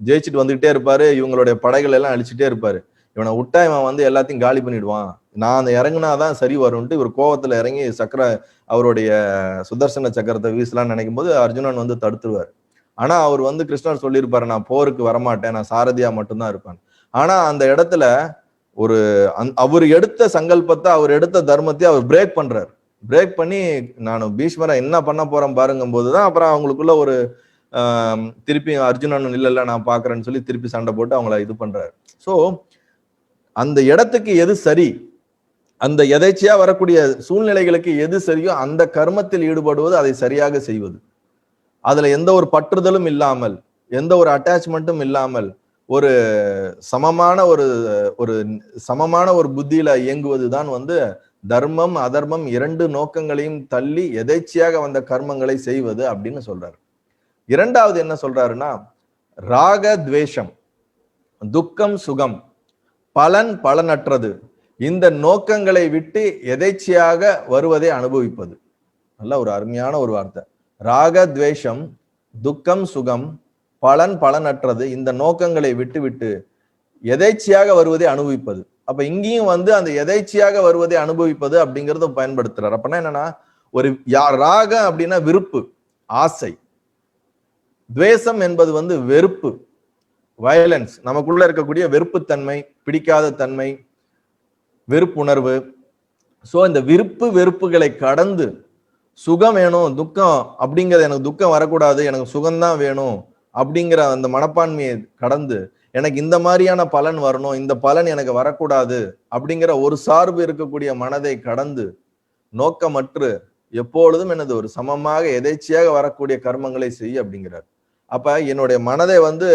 ஜெயிச்சுட்டு வந்துகிட்டே இருப்பாரு, இவங்களுடைய படைகள் எல்லாம் அழிச்சுட்டே இருப்பாரு. இவனை விட்டா இவன் வந்து எல்லாத்தையும் காலி பண்ணிடுவான், நான் அந்த இறங்குனாதான் சரி வரும்ட்டு இவர் கோவத்துல இறங்கி அவருடைய சுதர்சன சக்கரத்தை வீசலாம்னு நினைக்கும் போது அர்ஜுனன் வந்து தடுத்துருவார். ஆனா அவர் வந்து கிருஷ்ணர் சொல்லியிருப்பாரு, நான் போருக்கு வரமாட்டேன், நான் சாரதியா மட்டும்தான் இருப்பேன். ஆனா அந்த இடத்துல ஒரு அவர் எடுத்த சங்கல்பத்தை அவர் எடுத்த தர்மத்தை அவர் பிரேக் பண்றாரு. பிரேக் பண்ணி நான் பீஷ்மரை என்ன பண்ண போறேன் பாருங்கும் போதுதான் அப்புறம் அவங்களுக்குள்ள ஒரு திருப்பி அர்ஜுனன் இல்ல நான் பாக்குறேன்னு சொல்லி திருப்பி சண்டை போட்டு அவங்கள இது பண்றாரு. சோ அந்த இடத்துக்கு எது சரி, அந்த எதேச்சையா வரக்கூடிய சூழ்நிலைகளுக்கு எது சரியோ அந்த கர்மத்தில் ஈடுபடுவது, அதை சரியாக செய்வது, அதுல எந்த ஒரு பற்றுதலும் இல்லாமல் எந்த ஒரு அட்டாச்மெண்ட்டும் இல்லாமல் ஒரு சமமான ஒரு புத்தியில இயங்குவதுதான் வந்து தர்மம் அதர்மம் இரண்டு நோக்கங்களையும் தள்ளி எதேச்சையாக வந்த கர்மங்களை செய்வது அப்படின்னு சொல்றாரு. இரண்டாவது என்ன சொல்றாருன்னா, ராக துவேஷம், துக்கம் சுகம், பலன் பலனற்றது, இந்த நோக்கங்களை விட்டு எதேச்சையாக வருவதை அனுபவிப்பது. நல்ல ஒரு அருமையான ஒரு வார்த்தை. ராக துவேஷம், துக்கம் சுகம், பலன் பலனற்றது, இந்த நோக்கங்களை விட்டு விட்டு எதேச்சையாக வருவதை அனுபவிப்பது. அப்ப இங்கேயும் வந்து அந்த எதேச்சையாக வருவதை அனுபவிப்பது அப்படிங்கறத பயன்படுத்துறாரு. அப்படின்னா என்னன்னா, ஒரு ராக அப்படின்னா விருப்பு ஆசை, துவேஷம் என்பது வந்து வெறுப்பு வயலன்ஸ், நமக்குள்ள இருக்கக்கூடிய வெறுப்புத்தன்மை, பிடிக்காத தன்மை, வெறுப்புணர்வு. சோ இந்த விருப்பு வெறுப்புகளை கடந்து சுகம் வேணும், துக்கம் அப்படிங்கிறது, எனக்கு துக்கம் வரக்கூடாது, எனக்கு சுகம்தான் வேணும் அப்படிங்கிற அந்த மனப்பான்மையை கடந்து எனக்கு இந்த மாதிரியான பலன் வரணும், இந்த பலன் எனக்கு வரக்கூடாது அப்படிங்கிற ஒரு சார்பு இருக்கக்கூடிய மனதை கடந்து நோக்கமற்று எப்பொழுதும் எனது ஒரு சமமாக எதேச்சையாக வரக்கூடிய கர்மங்களை செய்ய அப்படிங்கிறார். அப்ப என்னுடைய மனதை வந்து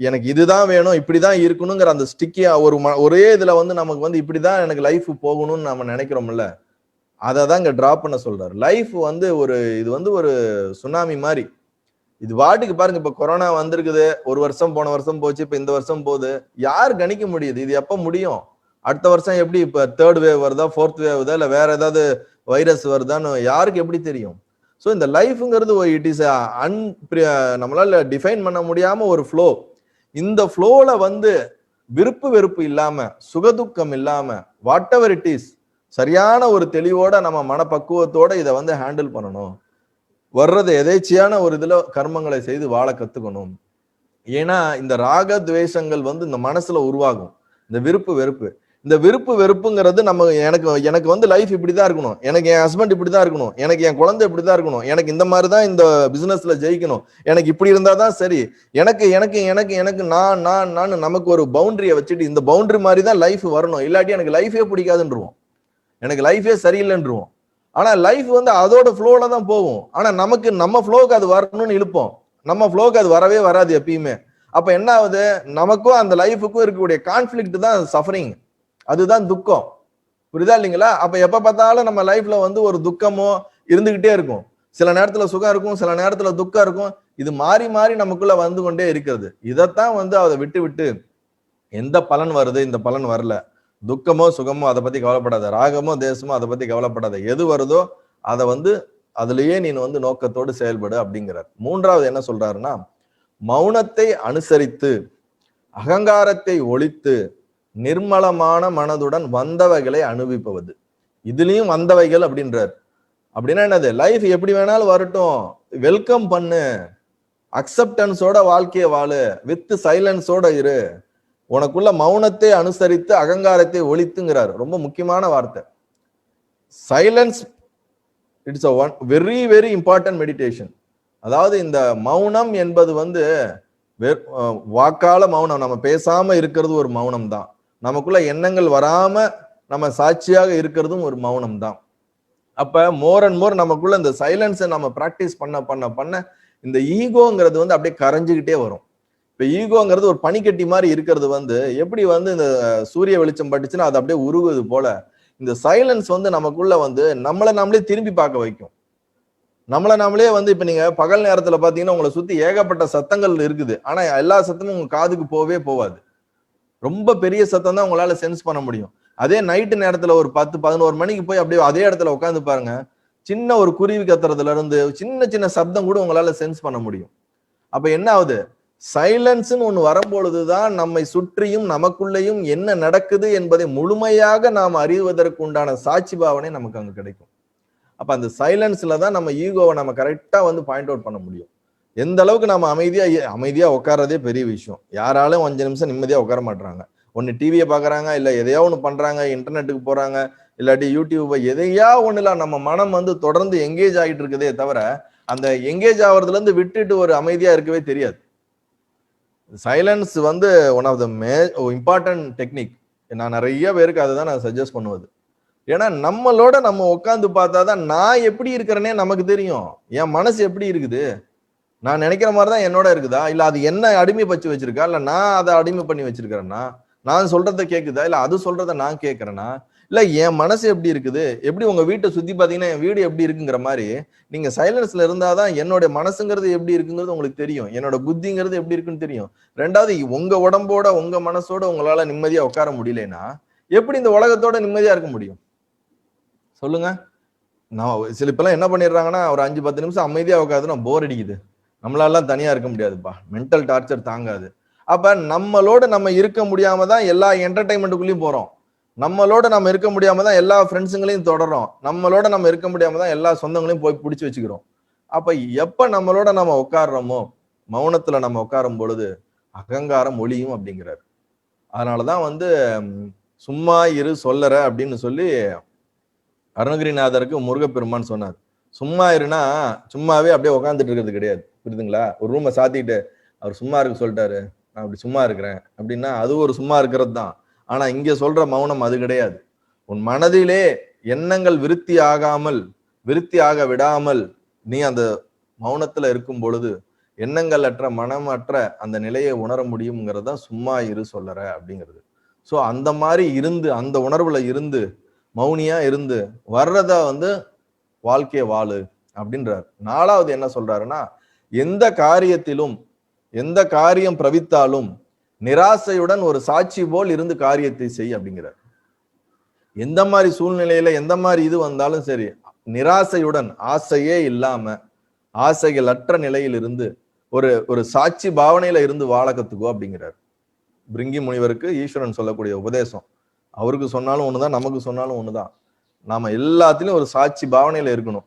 எனக்கு இதுதான் வேணும், இப்படிதான் இருக்கணுங்கிற அந்த ஸ்டிக்கியா ஒரே இதுல வந்து நமக்கு வந்து இப்படிதான் எனக்கு லைஃப் போகணும்னு நம்ம நினைக்கிறோம்ல, அதை தான் இங்க டிராப் பண்ண சொல்றாரு. லைஃப் வந்து இது வந்து ஒரு சுனாமி மாதிரி. இது வாட்டுக்கு பாருங்க, இப்ப கொரோனா வந்திருக்குது, ஒரு வருஷம் போன வருஷம் போச்சு, இப்ப இந்த வருஷம் போகுது. யார் கணிக்க முடியுது இது எப்ப முடியும்? அடுத்த வருஷம் எப்படி இப்ப 3rd வேவ் வருதா, 4th வேவ் வருதா, இல்ல வேற ஏதாவது வைரஸ் வருதான்னு யாருக்கு எப்படி தெரியும்? ஸோ இந்த லைஃப்ங்கிறது இட் இஸ் நம்மளால டிஃபைன் பண்ண முடியாம ஒரு ஃப்ளோ. இந்த ஃப்ளோல வந்து விருப்பு வெறுப்பு இல்லாம, சுகதுக்கம் இல்லாம, வாட் எவர் இட் இஸ், சரியான ஒரு தெளிவோட நம்ம மனப்பக்குவத்தோட இதை வந்து ஹேண்டில் பண்ணணும். வர்றது எதேச்சியான ஒரு இதுல கர்மங்களை செய்து வாழ கத்துக்கணும். ஏன்னா இந்த ராக துவேஷங்கள் வந்து இந்த மனசுல உருவாகும். இந்த விருப்பு வெறுப்பு, இந்த விருப்பு வெறுப்புங்கிறது நம்ம எனக்கு வந்து லைஃப் இப்படிதான் இருக்கணும், எனக்கு என் ஹஸ்பண்ட் இப்படிதான் இருக்கணும், எனக்கு என் குழந்தை இப்படிதான் இருக்கணும், எனக்கு இந்த மாதிரிதான் இந்த பிசினஸ்ல ஜெயிக்கணும், எனக்கு இப்படி இருந்தாதான் சரி, எனக்கு எனக்கு எனக்கு எனக்கு நான் நான் நான் நமக்கு ஒரு பவுண்டரியை வச்சுட்டு இந்த பவுண்டரி மாதிரி தான் லைஃப் வரணும், இல்லாட்டி எனக்கு லைஃபே பிடிக்காதுன்றோம், எனக்கு லைஃபே சரியில்லைன்றோம். ஆனா லைஃப் வந்து அதோட ஃப்ளோல தான் போகும். ஆனா நமக்கு நம்ம ஃப்ளோக்கு அது வரணும்னு இழுப்போம், நம்ம ஃப்ளோக்கு அது வரவே வராது எப்பயுமே. அப்ப என்ன ஆகுது, நமக்கும் அந்த லைஃபுக்கும் இருக்கக்கூடிய கான்ஃபிளிக்ட் தான் சஃபரிங், அதுதான் துக்கம். புரியுதா இல்லைங்களா? அப்ப எப்ப பார்த்தாலும் நம்ம லைஃப்ல வந்து ஒரு துக்கமோ இருந்துகிட்டே இருக்கும். சில நேரத்துல சுகம் இருக்கும், சில நேரத்துல துக்கம் இருக்கும். இது மாறி மாறி நமக்குள்ள வந்து கொண்டே இருக்கிறது. இதைத்தான் வந்து அதை விட்டு விட்டு எந்த பலன் வருது, இந்த பலன் வரல, துக்கமோ சுகமோ அதை பத்தி கவலைப்படாத, ராகமோ தேசமோ அதை பத்தி கவலைப்படாத, எது வருதோ அதை வந்து அதுலயே நீ வந்து நோக்கத்தோடு செயல்படு அப்படிங்கிறார். மூன்றாவது என்ன சொல்றாருன்னா, மௌனத்தை அனுசரித்து அகங்காரத்தை ஒழித்து நிர்மலமான மனதுடன் வந்தவைகளை அனுபவிப்பது. இதுலயும் வந்தவைகள் அப்படின்றார். அப்படின்னா என்னது, லைஃப் எப்படி வேணாலும் வரட்டும், வெல்கம் பண்ணு, அக்செப்டன்ஸோட வாழ்க்கையை வாழு, வித் சைலன்ஸோட இரு, உனக்குள்ள மௌனத்தை அனுசரித்து அகங்காரத்தை ஒழித்துங்கிறார். ரொம்ப முக்கியமான வார்த்தை. Silence it's a very very important meditation. அதாவது இந்த மௌனம் என்பது வந்து வாக்கால மௌனம், நம்ம பேசாம இருக்கிறது ஒரு மௌனம் தான். நமக்குள்ள எண்ணங்கள் வராம நம்ம சாட்சியாக இருக்கிறதும் ஒரு மௌனம் தான். அப்ப மோர் அண்ட் மோர் நமக்குள்ள இந்த சைலன்ஸை நம்ம பிராக்டிஸ் பண்ண பண்ண பண்ண இந்த ஈகோங்கிறது வந்து அப்படியே கரைஞ்சுக்கிட்டே வரும். இப்ப ஈகோங்கிறது ஒரு பனிக்கட்டி மாதிரி இருக்கிறது வந்து எப்படி வந்து இந்த சூரிய வெளிச்சம் பட்டுச்சுன்னா அது அப்படியே உருகுது போல, இந்த சைலன்ஸ் வந்து நமக்குள்ள வந்து நம்மளை நாமளே திரும்பி பார்க்க வைக்கும். நம்மளை நாமளே வந்து இப்ப நீங்க பகல் நேரத்துல பாத்தீங்கன்னா உங்களை சுத்தி ஏகப்பட்ட சத்தங்கள் இருக்குது, ஆனா எல்லா சத்தமும் உங்க காதுக்கு போவே போவாது. ரொம்ப பெரிய சத்தம் தான் உங்களால சென்ஸ் பண்ண முடியும். அதே நைட்டு நேரத்துல ஒரு 10-11 மணிக்கு போய் அப்படியே அதே இடத்துல உட்காந்து பாருங்க, சின்ன ஒரு குருவி கத்துறதுல இருந்து சின்ன சின்ன சப்தம் கூட உங்களால சென்ஸ் பண்ண முடியும். அப்ப என்ன ஆகுது, சைலன்ஸ்ன்னு ஒண்ணு வரும்பொழுதுதான் நம்மை சுற்றியும் நமக்குள்ளேயும் என்ன நடக்குது என்பதை முழுமையாக நாம் அறிவதற்கு உண்டான சாட்சி பாவனை நமக்கு அங்க கிடைக்கும். அப்ப அந்த சைலன்ஸ்ல தான் நம்ம ஈகோவை நம்ம கரெக்டா வந்து பாயிண்ட் அவுட் பண்ண முடியும். எந்த அளவுக்கு நம்ம அமைதியா உட்கார்றதே பெரிய விஷயம். யாராலும் 5 நிமிஷம் நிம்மதியா உட்கார மாட்டாங்க. ஒன்னு டிவியை பாக்குறாங்க, இல்ல எதையோ ஒண்ணு பண்றாங்க, இன்டர்நெட்டுக்கு போறாங்க, இல்லாட்டி யூடியூப், எதையா ஒண்ணுல நம்ம மனம் வந்து தொடர்ந்து எங்கேஜ் ஆகிட்டு இருக்குதே தவிர அந்த எங்கேஜ் ஆகுறதுல இருந்து விட்டுட்டு ஒரு அமைதியா இருக்கவே தெரியாது. சைலன்ஸ் வந்து one of the important technique. நான் நிறைய பேருக்கு அதை தான் நான் சஜஸ்ட் பண்ணுவது. ஏன்னா நம்மளோட நம்ம உட்காந்து பார்த்தாதான் நான் எப்படி இருக்கிறேனே நமக்கு தெரியும். என் மனசு எப்படி இருக்குது, நான் நினைக்கிற மாதிரிதான் என்னோட இருக்குதா, இல்ல அது என்ன அடிமைப்பச்சு வச்சிருக்கா, இல்ல நான் அதை அடிமை பண்ணி வச்சிருக்கிறேன்னா, நான் சொல்றத கேக்குதா, இல்ல அது சொல்றத நான் கேட்கறேன்னா, இல்ல என் மனசு எப்படி இருக்குது. எப்படி உங்க வீட்டை சுத்தி பாத்தீங்கன்னா என் வீடு எப்படி இருக்குங்கிற மாதிரி நீங்க சைலன்ஸ்ல இருந்தாதான் என்னோட மனசுங்கிறது எப்படி இருக்குங்கிறது உங்களுக்கு தெரியும், என்னோட புத்திங்கிறது எப்படி இருக்குன்னு தெரியும். ரெண்டாவது, உங்க உடம்போட உங்க மனசோட உங்களால நிம்மதியா உட்கார முடியலன்னா எப்படி இந்த உலகத்தோட நிம்மதியா இருக்க முடியும் சொல்லுங்க. நான் சில இப்பெல்லாம் என்ன பண்ணிடுறாங்கன்னா, ஒரு 5-10 நிமிஷம் அமைதியா உட்காதுன்னா போர் அடிக்குது, நம்மளாலாம் தனியா இருக்க முடியாதுப்பா, மென்டல் டார்ச்சர் தாங்காது. அப்ப நம்மளோட நம்ம இருக்க முடியாம தான் எல்லா என்டர்டைன்மெண்ட்டுக்குள்ளேயும் போறோம், நம்மளோட நம்ம இருக்க முடியாம தான் எல்லா ஃப்ரெண்ட்ஸுங்களையும் தொடரோம், நம்மளோட நம்ம இருக்க முடியாம தான் எல்லா சொந்தங்களையும் போய் பிடிச்சி வச்சுக்கிறோம். அப்ப எப்ப நம்மளோட நம்ம உட்காடுறோமோ, மௌனத்துல நம்ம உட்காரும் பொழுது அகங்காரம் ஒளியும் அப்படிங்கிறார். அதனாலதான் வந்து சும்மா இரு சொல்லற அப்படின்னு சொல்லி அருணகிரிநாதருக்கு முருகப்பெருமான் சொன்னார். சும்மா இருனா சும்மாவே அப்படியே உட்காந்துட்டு இருக்கிறது கிடையாது, புரியுதுங்களா? ஒரு ரூமை சாத்திட்டு அவர் சும்மா இருக்க சொல்லிட்டாரு, நான் அப்படி சும்மா இருக்கிறேன் அப்படின்னா அது ஒரு சும்மா இருக்கிறது தான். ஆனா இங்க சொல்ற மௌனம் அது கிடையாது. உன் மனதிலே எண்ணங்கள் விருத்தி ஆக விடாமல் நீ அந்த மௌனத்துல இருக்கும் பொழுது எண்ணங்கள் அற்ற மனமற்ற அந்த நிலையை உணர முடியுங்கிறது தான் சும்மா இரு சொல்லற அப்படிங்கிறது. ஸோ அந்த மாதிரி இருந்து அந்த உணர்வுல இருந்து மௌனியா இருந்து வர்றத வந்து வாழ்க்கையை வாழு அப்படின்றார். 4வது என்ன சொல்றாருன்னா, எந்த காரியத்திலும் எந்த காரியம் பிரவித்தாலும் நிராசையுடன் ஒரு சாட்சி போல் இருந்து காரியத்தை செய் அப்படிங்கிறார். எந்த மாதிரி சூழ்நிலையில எந்த மாதிரி இது வந்தாலும் சரி, நிராசையுடன் ஆசையே இல்லாம ஆசைகள் அற்ற நிலையில் இருந்து ஒரு ஒரு சாட்சி பாவனையில இருந்து வாழ கத்துக்கோ அப்படிங்கிறார். பிரிங்கி முனிவருக்கு ஈஸ்வரன் சொல்லக்கூடிய உபதேசம். அவருக்கு சொன்னாலும் ஒண்ணுதான், நமக்கு சொன்னாலும் ஒண்ணுதான். நாம எல்லாத்திலும் ஒரு சாட்சி பாவனையில இருக்கணும்.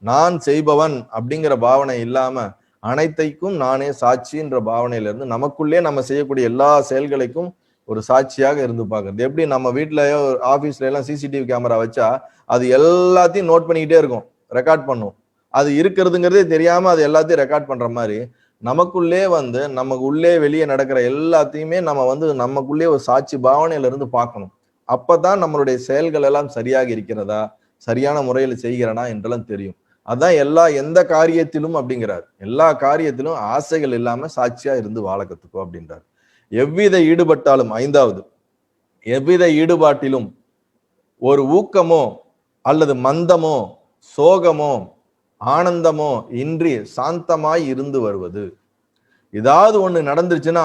நான் செய்பவன் அப்படிங்கிற பாவனை இல்லாம அனைத்தைக்கும் நானே சாட்சின்ற பாவனையில இருந்து நமக்குள்ளே நம்ம செய்யக்கூடிய எல்லா செயல்களுக்கும் ஒரு சாட்சியாக இருந்து பார்க்கறது. எப்படி நம்ம வீட்லயோ ஆபீஸ்ல எல்லாம் சிசிடிவி கேமரா வச்சா அது எல்லாத்தையும் நோட் பண்ணிக்கிட்டே இருக்கும், ரெக்கார்ட் பண்ணும். அது இருக்கிறதுங்கிறதே தெரியாம அது எல்லாத்தையும் ரெக்கார்ட் பண்ற மாதிரி நமக்குள்ளே வந்து நமக்கு உள்ளே வெளியே நடக்கிற எல்லாத்தையுமே நம்ம வந்து நமக்குள்ளே ஒரு சாட்சி பாவனையில இருந்து பார்க்கணும். அப்பதான் நம்மளுடைய செயல்கள் எல்லாம் சரியாக இருக்கிறதா, சரியான முறையில் செய்கிறனா என்றெல்லாம் தெரியும். அதான் எந்த காரியத்திலும் அப்படிங்கிறார். எல்லா காரியத்திலும் ஆசைகள் இல்லாம சாட்சியா இருந்து வாழ கத்துக்கோ அப்படின்றார். எவ்வித ஈடுபட்டாலும் 5வது எவ்வித ஈடுபாட்டிலும் ஒரு ஊக்கமோ அல்லது மந்தமோ சோகமோ ஆனந்தமோ இன்றி சாந்தமாய் இருந்து வருவது. ஏதாவது ஒண்ணு நடந்துருச்சுன்னா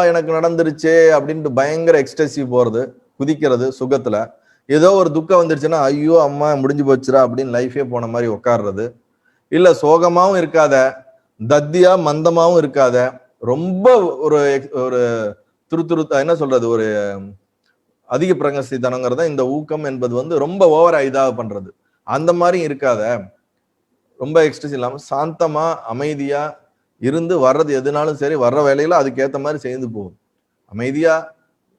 எனக்கு நடந்துருச்சே அப்படின்ட்டு பயங்கர எக்ஸ்டசிவ் போறது, குதிக்கிறது சுகத்துல. ஏதோ ஒரு துக்கம் வந்துருச்சுன்னா ஐயோ அம்மா முடிஞ்சு போச்சுரா அப்படின்னு லைஃபே போன மாதிரி உட்கார்றது. இல்ல சோகமாவும் இருக்காத, தத்தியா மந்தமாவும் இருக்காத, ரொம்ப ஒரு ஒரு என்ன சொல்றது, ஒரு அதிக பிரகசித்தனங்கிறத இந்த ஊக்கம் என்பது வந்து ரொம்ப ஓவரா இதாக பண்றது. அந்த மாதிரி இருக்காத, ரொம்ப எக்ஸ்ட்ரஸ் இல்லாம சாந்தமா அமைதியா இருந்து வர்றது எதுனாலும் சரி, வர்ற வேலையில அதுக்கேற்ற மாதிரி சேர்ந்து போகும். அமைதியா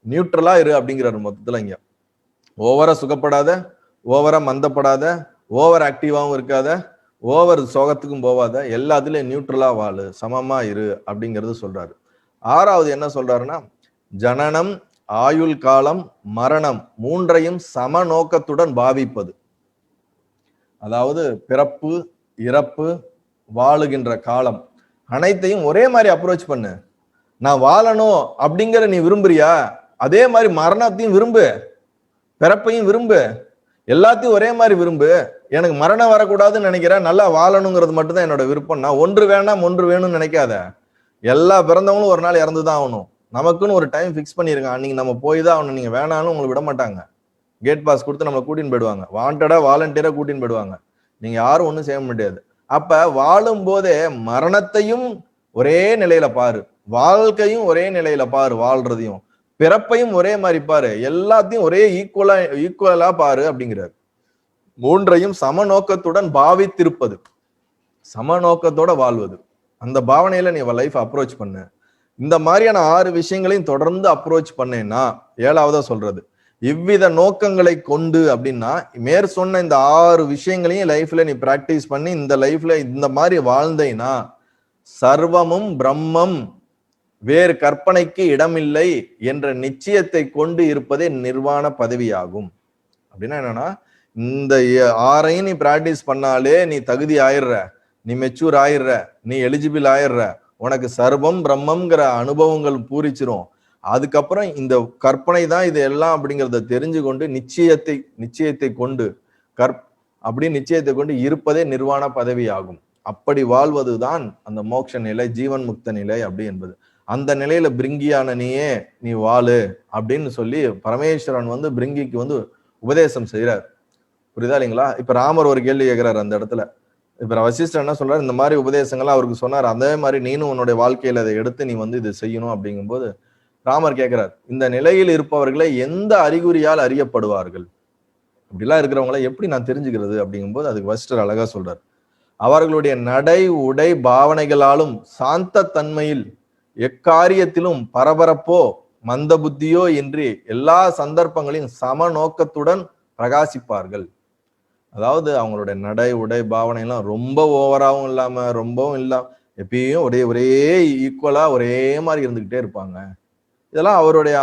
நியூட்ரலா இரு அப்படிங்கிறாரு மொத்தத்துல. இங்க ஓவரா சுகப்படாத, ஓவரா மந்தப்படாத, ஓவர் ஆக்டிவாவும் இருக்காத, ஓவர் சோகத்துக்கும் போவாத, எல்லாத்துலயும் நியூட்ரலா வாழு, சமமா இரு அப்படிங்கிறது சொல்றாரு. 6வது என்ன சொல்றாருன்னா, ஜனனம் ஆயுள் காலம் மரணம் 3ஐயும் சம நோக்கத்துடன் பாவிப்பது. அதாவது பிறப்பு இறப்பு வாழுகின்ற காலம் அனைத்தையும் ஒரே மாதிரி அப்ரோச் பண்ணு. நான் வாழணும் அப்படிங்கிற நீ விரும்புறியா, அதே மாதிரி மரணத்தையும் விரும்பு, பிறப்பையும் விரும்பு, எல்லாத்தையும் ஒரே மாதிரி விரும்பு. எனக்கு மரணம் வரக்கூடாதுன்னு நினைக்கிறேன், நல்லா வாழணுங்கிறது மட்டும்தான் என்னோட விருப்பம். நான் ஒன்று வேணாம் ஒன்று வேணும்னு நினைக்காத. எல்லா பிறந்தவங்களும் ஒரு நாள் இறந்துதான் ஆகணும். நமக்குன்னு ஒரு டைம் ஃபிக்ஸ் பண்ணியிருக்கான், அன்னைக்கு நம்ம போய் தான் ஆகணும். நீங்க வேணாலும் உங்களை விட மாட்டாங்க, கேட் பாஸ் கொடுத்து நம்ம கூட்டின்னு போயிடுவாங்க, வாண்டடா வாலண்டியரா கூட்டின்னு போயிடுவாங்க. நீங்க யாரும் ஒன்றும் செய்ய முடியாது. அப்ப வாழும் போதே மரணத்தையும் ஒரே நிலையில பாரு, வாழ்க்கையும் ஒரே நிலையில பாரு, வாழ்றதையும் பிறப்பையும் ஒரே மாதிரி பாரு, எல்லாத்தையும் ஒரே ஈக்குவலா பாரு அப்படிங்கிறார். 3ஐயும் சம நோக்கத்துடன் பாவித்திருப்பது, சம நோக்கத்தோட வாழ்வது. அந்த பாவனையில நீ லைஃப் அப்ரோச் பண்ணு. இந்த மாதிரியான 6 விஷயங்களையும் தொடர்ந்து அப்ரோச் பண்ணேன்னா 7வதா சொல்றது, இவ்வித நோக்கங்களை கொண்டு அப்படின்னா மேற் சொன்ன இந்த 6 விஷயங்களையும் லைஃப்ல நீ பிராக்டிஸ் பண்ணி இந்த லைஃப்ல இந்த மாதிரி வாழ்ந்தேன்னா சர்வமும் பிரம்மம், வேறு கற்பனைக்கு இடமில்லை என்ற நிச்சயத்தை கொண்டு இருப்பதே நிர்வாண பதவியாகும். அப்படின்னா என்னன்னா, இந்த 6ஐயும் நீ பிராக்டிஸ் பண்ணாலே நீ தகுதி ஆயிடுற, நீ மெச்சூர் ஆயிடுற, நீ எலிஜிபிள் ஆயிடுற, உனக்கு சர்வம் பிரம்மங்கிற அனுபவங்கள் பூரிச்சிரும். அதுக்கப்புறம் இந்த கற்பனை தான் இது எல்லாம் அப்படிங்கிறத தெரிஞ்சு கொண்டு நிச்சயத்தை கொண்டு நிச்சயத்தை கொண்டு இருப்பதே நிர்வாண பதவி ஆகும். அப்படி வாழ்வதுதான் அந்த மோட்ச நிலை, ஜீவன் முக்த நிலை அப்படி என்பது. அந்த நிலையில பிரிங்கியான நீ வாழு அப்படின்னு சொல்லி பரமேஸ்வரன் வந்து பிரிங்கிக்கு வந்து உபதேசம் செய்யறார். புரியுதா இல்லைங்களா? இப்ப ராமர் ஒரு கேள்வி கேட்கிறார் அந்த இடத்துல. இப்ப வசிஷ்டர் என்ன சொல்றாரு, இந்த மாதிரி உபதேசங்கள்லாம் அவருக்கு சொன்னார், அதே மாதிரி நீனும் உன்னுடைய வாழ்க்கையில அதை எடுத்து நீ வந்து இது செய்யணும் அப்படிங்கும்போது ராமர் கேட்கிறார், இந்த நிலையில் இருப்பவர்களை எந்த அறிகுறியால் அறியப்படுவார்கள், அப்படிலாம் இருக்கிறவங்களை எப்படி நான் தெரிஞ்சுக்கிறது அப்படிங்கும்போது அதுக்கு வசிஷ்டர் அழகா சொல்றார், அவர்களுடைய நடை உடை பாவனைகளாலும் சாந்த தன்மையில் எக்காரியத்திலும் பரபரப்போ மந்த புத்தியோ இன்றி எல்லா சந்தர்ப்பங்களையும் சம நோக்கத்துடன் பிரகாசிப்பார்கள். அதாவது அவங்களுடைய நடை உடை பாவனை எல்லாம் ரொம்ப ஓவராகவும் இல்லாம ரொம்பவும் இல்லாம எப்பயும் ஒரே ஈக்குவலா ஒரே மாதிரி இருந்துகிட்டே இருப்பாங்க. இதெல்லாம் அவருடைய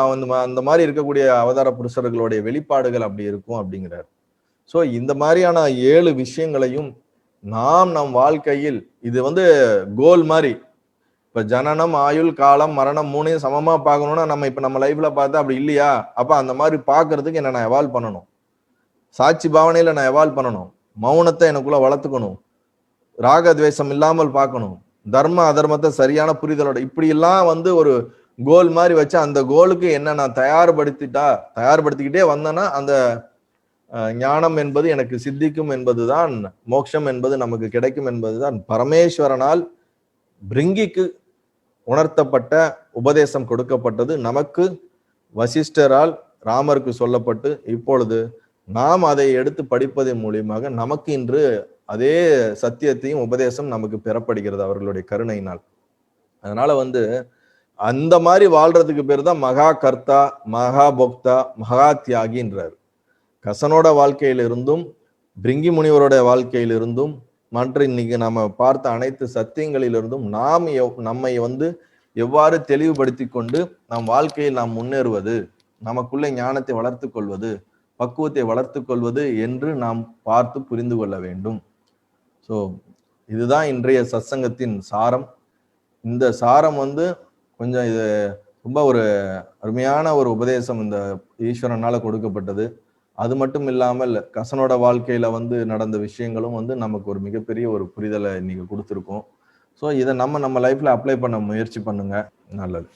அந்த மாதிரி இருக்கக்கூடிய அவதார புருஷர்களுடைய வெளிப்பாடுகள் அப்படி இருக்கும் அப்படிங்கிறார். ஸோ இந்த மாதிரியான 7 விஷயங்களையும் நம் வாழ்க்கையில் இது வந்து கோல் மாதிரி இப்ப ஜனனம், ஆயுள், காலம், மரணம் மூணையும் சமமா பார்க்கணும்னா நம்ம இப்ப நம்ம லைஃப்ல பார்த்தா அப்படி இல்லையா? அப்ப அந்த மாதிரி பார்க்கறதுக்கு என்ன நான் எவால்வ் பண்ணணும். சாட்சி பாவனையில நான் எவால்வ் பண்ணணும். மௌனத்தை எனக்குள்ள வளர்த்துக்கணும். ராக துவேஷம் இல்லாமல் பார்க்கணும். தர்ம அதர்மத்தை சரியான புரிதலோட இப்படி எல்லாம் வந்து ஒரு கோல் மாதிரி வச்சு அந்த கோலுக்கு என்ன நான் தயார்படுத்திக்கிட்டே வந்தேன்னா அந்த ஞானம் என்பது எனக்கு சித்திக்கும் என்பதுதான், மோட்சம் என்பது நமக்கு கிடைக்கும் என்பதுதான் பரமேஸ்வரனால் பிரிங்கிக்கு உணர்த்தப்பட்ட உபதேசம் கொடுக்கப்பட்டது. நமக்கு வசிஷ்டரால் ராமருக்கு சொல்லப்பட்டு இப்பொழுது நாம் அதை எடுத்து படிப்பதன் மூலியமாக நமக்கு இன்று அதே சத்தியத்தையும் உபதேசம் நமக்கு பெறப்படுகிறது அவர்களுடைய கருணையினால். அதனால வந்து அந்த மாதிரி வாழ்றதுக்கு பேர் தான் மகா கர்த்தா, மகா போக்தா, மகா தியாகின்றார். கசனோட வாழ்க்கையிலிருந்தும் பிரிங்கி முனிவரோட வாழ்க்கையிலிருந்தும் மற்ற இன்னைக்கு நம்ம பார்த்த அனைத்து சத்தியங்களிலிருந்தும் நாம் நம்மை வந்து எவ்வாறு தெளிவுபடுத்தி கொண்டு நம் வாழ்க்கையில் நாம் முன்னேறுவது, நமக்குள்ள ஞானத்தை வளர்த்து கொள்வது, பக்குவத்தை வளர்த்து கொள்வது என்று நாம் பார்த்து புரிந்து கொள்ள வேண்டும். ஸோ இதுதான் இன்றைய சத்சங்கத்தின் சாரம். இந்த சாரம் வந்து கொஞ்சம் இது ரொம்ப ஒரு அருமையான ஒரு உபதேசம் இந்த ஈஸ்வரனால கொடுக்கப்பட்டது. அது மட்டும் இல்லாமல் கசனோட வாழ்க்கையில வந்து நடந்த விஷயங்களும் வந்து நமக்கு ஒரு மிகப்பெரிய ஒரு புரிதலை இன்னைக்கு கொடுத்துருக்கோம். ஸோ இதை நம்ம லைஃப்ல அப்ளை பண்ண முயற்சி பண்ணுங்க. நல்லது.